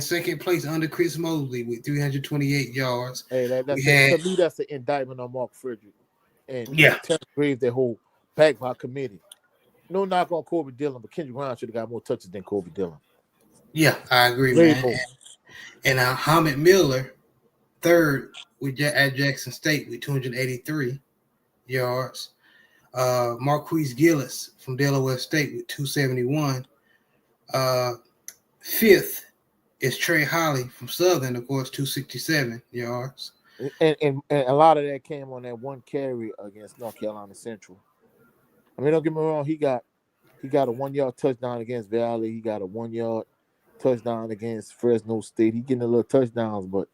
second place under Chris Mosley with 328 yards. Hey, to me that's an indictment on Mark Frederick and Terrence Graves, that whole back by committee. No knock on Kobe Dillon, but Kendrick Grimes should have got more touches than Kobe Dillon. Yeah, I agree, Way man. more. And Hamid Miller, third at Jackson State with 283 yards. Marquise Gillis from Delaware State with 271. Fifth is Trey Holly from Southern, of course, 267 yards. And a lot of that came on that one carry against North Carolina Central. I mean, don't get me wrong, he got a 1 yard touchdown against Valley. He got a 1 yard touchdown against Fresno State. He getting a little touchdowns, but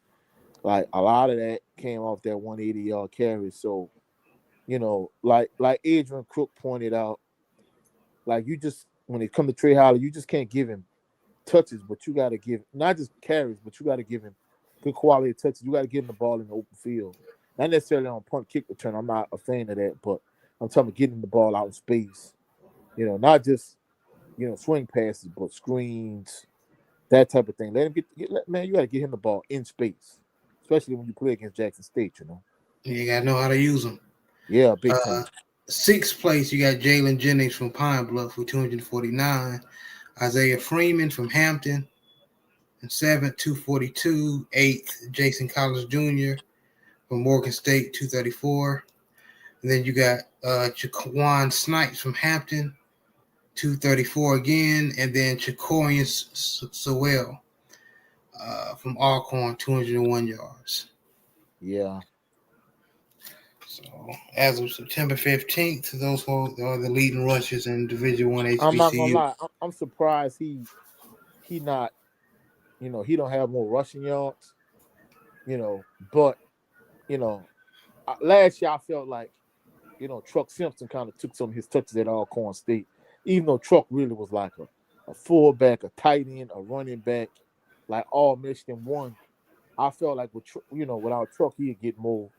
like a lot of that came off that 180 yard carry. So, like Adrian Crook pointed out, like you just, when it comes to Trey Holly, you just can't give him touches, but you got to give not just carries, but you got to give him good quality of touches. You got to give him the ball in the open field, not necessarily on punt kick return. I'm not a fan of that, but I'm talking about getting the ball out in space. Not just swing passes, but screens, that type of thing. Let him man. You got to get him the ball in space, especially when you play against Jackson State. You got to know how to use them. Yeah, big time. Sixth place, you got Jalen Jennings from Pine Bluff with 249. Isaiah Freeman from Hampton, and seventh, 242. Eighth, Jason Collins Jr. from Morgan State, 234. And then you got Jaquan Snipes from Hampton, 234 again. And then Chakorian Sewell from Alcorn, 201 yards. Yeah. So as of September 15th, those are the leading rushers in Division I HBCU. I'm not gonna lie. I'm surprised he not, he don't have more rushing yards, but last year I felt like, Truck Simpson kind of took some of his touches at Alcorn State, even though Truck really was like a fullback, a tight end, a running back, like all meshed in one. I felt like without Truck he'd get more,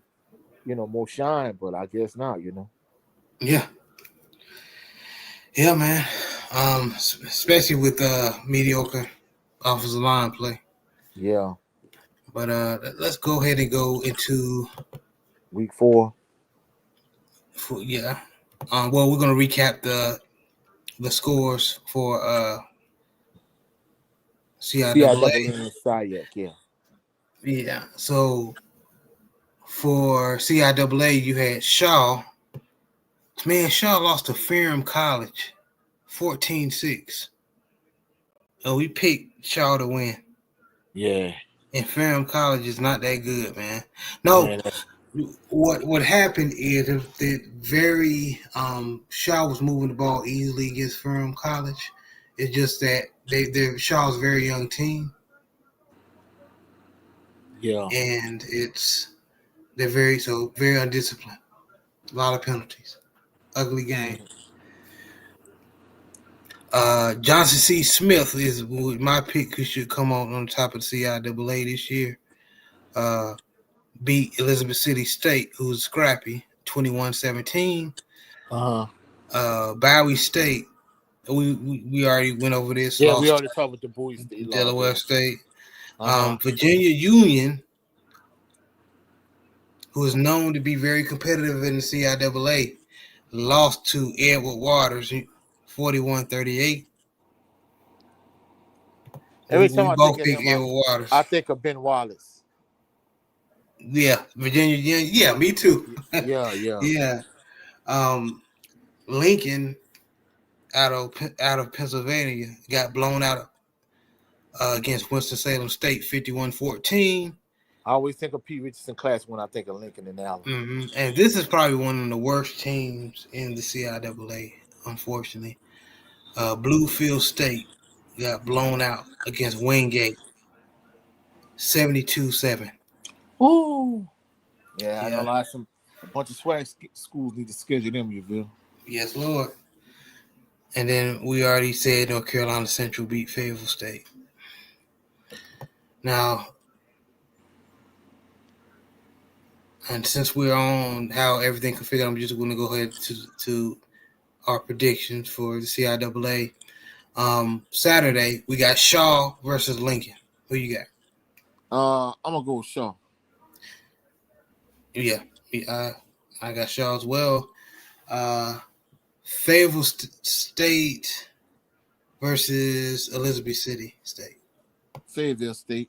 more shine, but I guess not, Yeah. Yeah, man. Especially with mediocre offensive line play. Yeah. But let's go ahead and go into Week 4. yeah. Well, we're gonna recap the scores for CIAA. CIAA and SIAC, yeah. Yeah. So for CIAA, you had Shaw. Man, Shaw lost to Ferrum College, 14-6. And we picked Shaw to win. Yeah. And Ferrum College is not that good, man. No, Man, what happened is that very Shaw was moving the ball easily against Ferrum College. It's just that they're Shaw's a very young team, yeah. and they're very undisciplined. A lot of penalties. Ugly game. Johnson C. Smith is my pick who should come on top of the CIAA this year. Beat Elizabeth City State, who's scrappy, 21-17. Bowie State, we already went over this. Yeah, we Lost already talked with the boys. Delaware State. Uh-huh. Virginia Union, who is known to be very competitive in the CIAA, lost to Edward Waters, 41-38. Every time We I think both of picked them, Edward Waters. I think of Ben Wallace. Yeah, Virginia Union. Yeah, me too. Yeah. Yeah. Lincoln out of Pennsylvania got blown out against Winston-Salem State, 51-14. I always think of Pete Richardson class when I think of Lincoln and Allen. Mm-hmm. And this is probably one of the worst teams in the CIAA, unfortunately. Bluefield State got blown out against Wingate, 72-7. Ooh. Yeah, I know a bunch of SWAC schools need to schedule them, you feel? Yes, Lord. And then we already said North Carolina Central beat Fayetteville State. Now, and since we're on how everything can figure, I'm just going to go ahead to our predictions for the CIAA. Saturday, we got Shaw versus Lincoln. Who you got? I'm going to go with Shaw. Yeah, I got Shaw as well. Fayetteville State versus Elizabeth City State. Fayetteville State.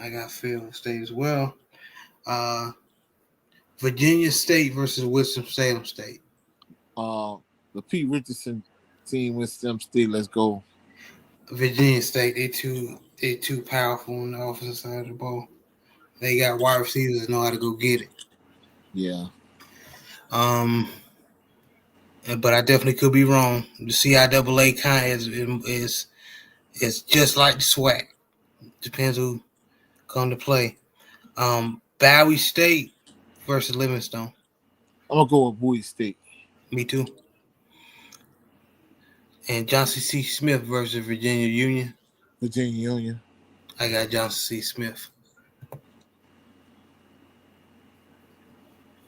I got Fayetteville State as well. Virginia State versus Winston-Salem State. The Pete Richardson team, Winston State. Let's go. Virginia State. They too powerful on the offensive side of the ball. They got wide receivers that know how to go get it. Yeah. But I definitely could be wrong. The CIAA kind is just like the SWAC. Depends who come to play. Bowie State versus Livingstone. I'm gonna go with Bowie State. Me too. And Johnson C. Smith versus Virginia Union. Virginia Union. I got Johnson C. Smith.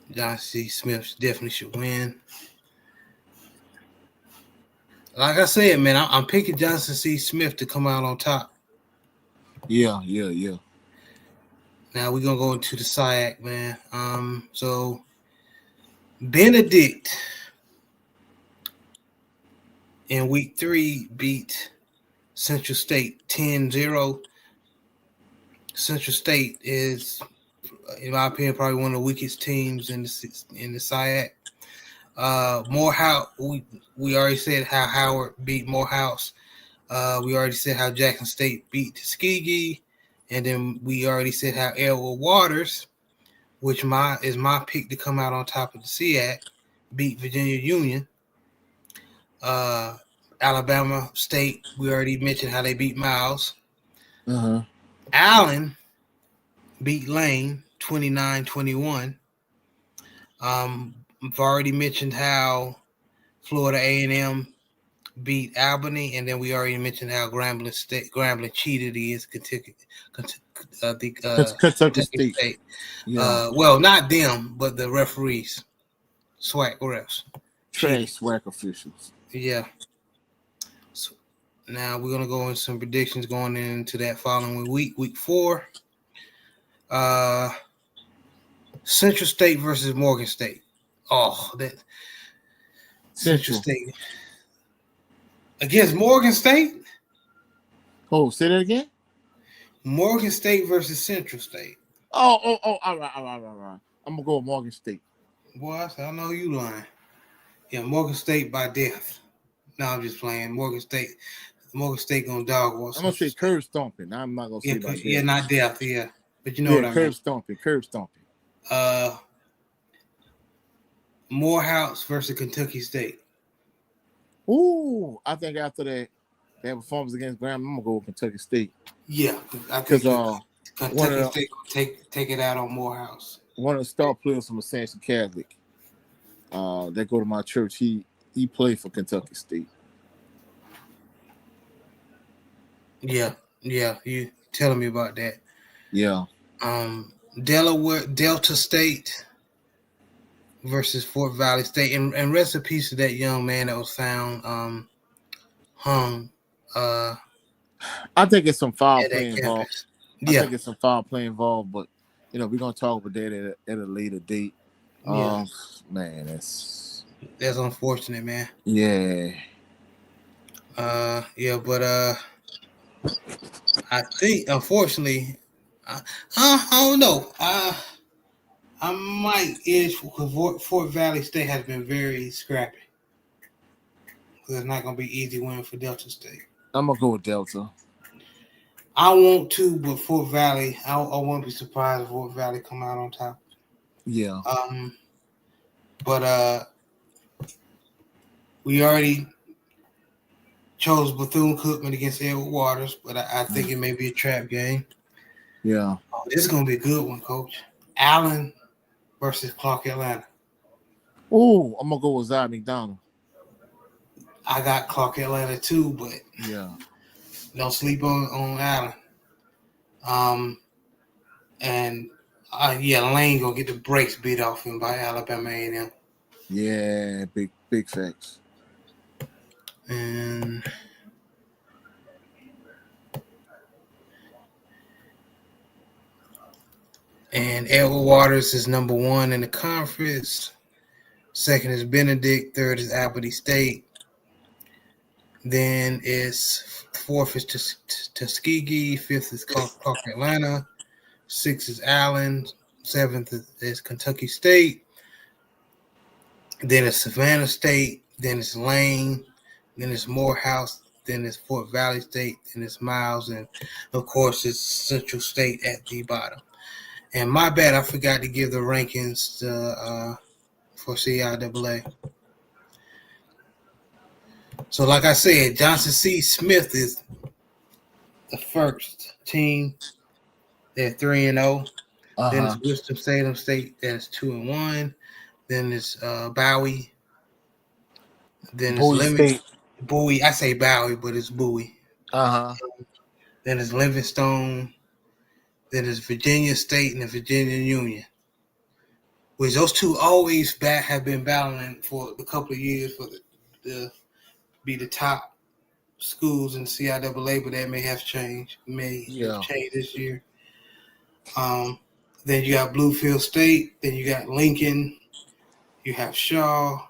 Johnson C. Smith definitely should win. Like I said, man, I'm picking Johnson C. Smith to come out on top. Yeah. Now we're gonna go into the SIAC, man. So Benedict in week 3 beat Central State 10-0. Central State is, in my opinion, probably one of the weakest teams in the SIAC. Morehouse, we already said how Howard beat Morehouse. We already said how Jackson State beat Tuskegee, and then we already said how Elwood Waters, which is my pick to come out on top of the SIAC, beat Virginia Union. Alabama State, we already mentioned how they beat Miles. Allen beat Lane 29-21. I've already mentioned how Florida A&M beat Albany, and then we already mentioned how Grambling cheated against Kentucky State. Yeah. Well, not them, but the referees, SWAC refs. Trash SWAC officials. Yeah. So now we're gonna go into some predictions going into that following week, week 4. Central State versus Morgan State. Oh, that Central Central. State against Morgan State. Oh, say that again. Morgan State versus Central State. Oh. All right. I'm gonna go with Morgan State. Boy, I know you lying. Yeah, Morgan State by death. No, I'm just playing. Morgan State gonna dog I'm walk gonna say Central State. curve stomping. I'm not gonna say about Yeah, that. not death. Yeah, but you know Yeah, what I mean. curve stomping. Uh, Morehouse versus Kentucky State. Ooh, I think after that performance against Graham, I'm gonna go with Kentucky State. Yeah, I Because think Kentucky State will take it out on Morehouse. One of the star players from Ascension Catholic, that go to my church, he played for Kentucky State. Yeah, you telling me about that. Yeah. Delta State versus Fort Valley State, and rest in peace to that young man that was found hung. I think it's some foul at play that involved. campus. I think it's some foul play involved, but we're gonna talk about that at a later date. Man, that's unfortunate, man. Yeah. But I think unfortunately, I don't know. I might edge because Fort Valley State has been very scrappy. It's not gonna be easy win for Delta State. I'm gonna go with Delta. I want to, but Fort Valley, I won't be surprised if Fort Valley come out on top. Yeah. But we already chose Bethune-Cookman against Edward Waters, but I think it may be a trap game. Yeah. This is gonna be a good one, Coach. Allen versus Clark Atlanta. Oh, I'm gonna go with Zion McDonald. I got Clark Atlanta too, but don't sleep on Allen. And Lane gonna get the brakes beat off him by Alabama A&M. Yeah, big facts. And Edward Waters is number 1 in the conference. Second is Benedict. Third is Albany State. Then fourth is Tuskegee. Fifth is Clark Atlanta. Sixth is Allen. Seventh is Kentucky State. Then it's Savannah State. Then it's Lane. Then it's Morehouse. Then it's Fort Valley State. Then it's Miles. And, of course, it's Central State at the bottom. And my bad, I forgot to give the rankings for CIAA. So, like I said, Johnson C. Smith is the first team. They're 3-0. Then it's Winston-Salem State. That's 2-1. Then it's Bowie. Then it's Bowie. I say Bowie, but it's Bowie. Then it's Livingstone. Then it's Virginia State and the Virginia Union. Which those two always have been battling for a couple of years for the be the top schools in the CIAA, but that may have changed. Have changed this year. Then you got Bluefield State. Then you got Lincoln. You have Shaw,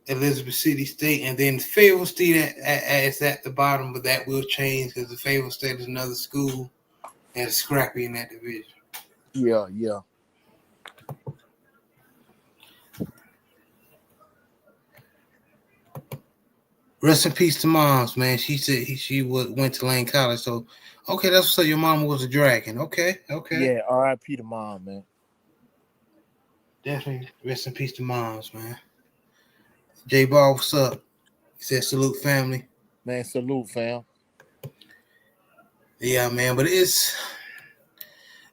Elizabeth City State, and then Fayetteville State is at the bottom, but that will change because the Fayetteville State is another school that's scrappy in that division. Yeah. Rest in peace to Moms, man. She said she went to Lane College, so okay, that's so your mama was a dragon. Okay. Yeah, R.I.P. to Mom, man. Definitely rest in peace to Moms, man. J Ball, what's up? He said salute family. Man, salute fam. Yeah, man, but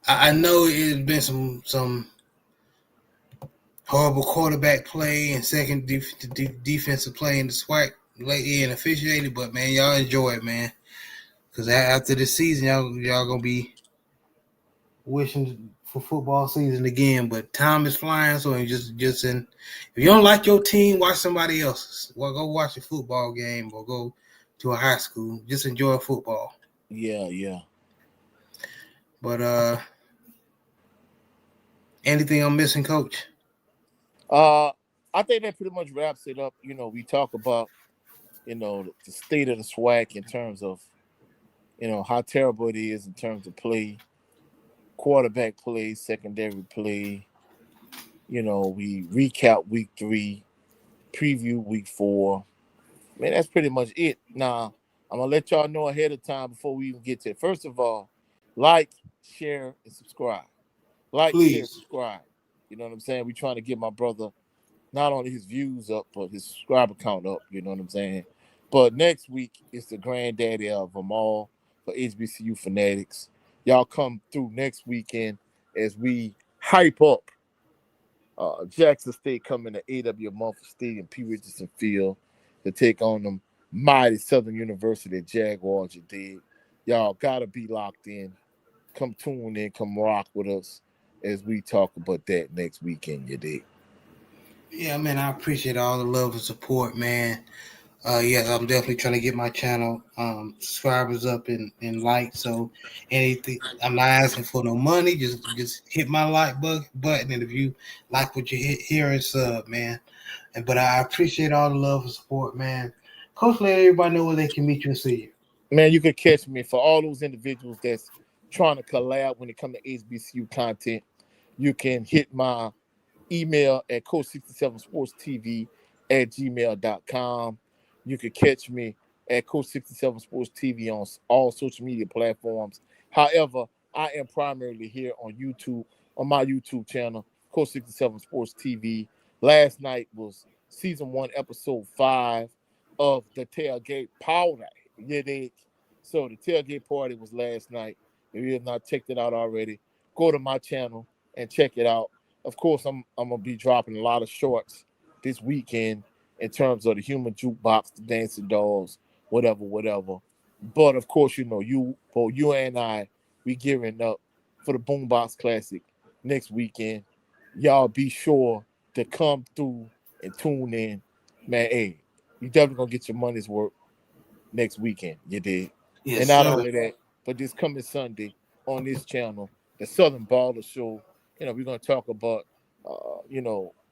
I know it's been some horrible quarterback play and second defensive play in the SWAC lately and officiated, but man, y'all enjoy it, man. Because after this season, y'all gonna be wishing for football season again. But time is flying, so just if you don't like your team, watch somebody else's. Well, go watch a football game or go to a high school. Just enjoy football. Yeah. But Anything I'm missing, Coach? I think that pretty much wraps it up. We talk about the state of the SWAC in terms of how terrible it is in terms of play, quarterback play, secondary play. We recap week 3, preview week 4. Man, that's pretty much it. Now, I'm gonna let y'all know ahead of time before we even get to it. First of all, like, share, and subscribe. Like, share, Please. subscribe. You know what I'm saying? We're trying to get my brother not only his views up, but his subscriber count up. You know what I'm saying? But next week is the granddaddy of them all for HBCU Fanatics. Y'all come through next weekend as we hype up Jackson State coming to A.W. Mumford Stadium, P. Richardson Field, to take on them mighty Southern University Jaguars. You did. Y'all gotta be locked in. Come tune in, come rock with us as we talk about that next weekend. You did. Yeah, man, I appreciate all the love and support, man. Yeah, I'm definitely trying to get my channel subscribers up and likes. So anything, I'm not asking for no money. Just hit my like button, and if you like what you hear, and sub, man. But I appreciate all the love and support, man. Coach, let everybody know where they can meet you and see you. Man, you could catch me for all those individuals that's trying to collab when it comes to HBCU content. You can hit my email at coach67sportstv@gmail.com. You can catch me at coach67sportstv on all social media platforms. However, I am primarily here on YouTube, on my YouTube channel, Coach 67 Sports TV. Last night was season 1, episode 5 of the Tailgate Party. Yeah, so the tailgate party was last night. If you have not checked it out already, go to my channel and check it out. Of course, I'm gonna be dropping a lot of shorts this weekend in terms of the human jukebox, the dancing dolls, whatever. But of course, you and I, we gearing up for the Boombox Classic next weekend. Y'all be sure to come through and tune in. Man, hey, you definitely gonna get your money's worth next weekend. You did. And Yes, not sir. only that, but this coming Sunday on this channel, the Southern Baller Show, we're going to talk about,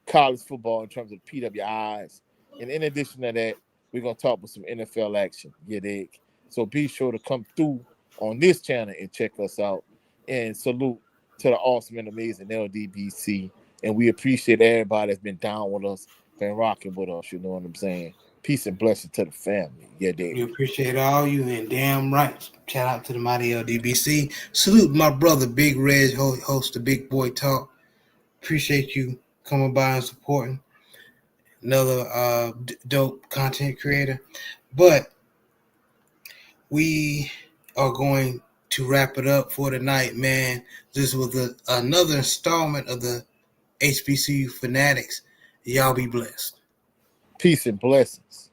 college football in terms of PWIs. And in addition to that, we're going to talk about some NFL action. You dig? So be sure to come through on this channel and check us out. And salute to the awesome and amazing LDBC. And we appreciate everybody that's been down with us, been rocking with us. You know what I'm saying? Peace and blessing to the family. Yeah, We dig. appreciate all you, and damn right. Shout out to the mighty LDBC. Salute my brother, Big Reg, host of Big Boy Talk. Appreciate you coming by and supporting another dope content creator. But we are going to wrap it up for tonight, man. This was another installment of the HBCU Fanatics. Y'all be blessed. Peace and blessings.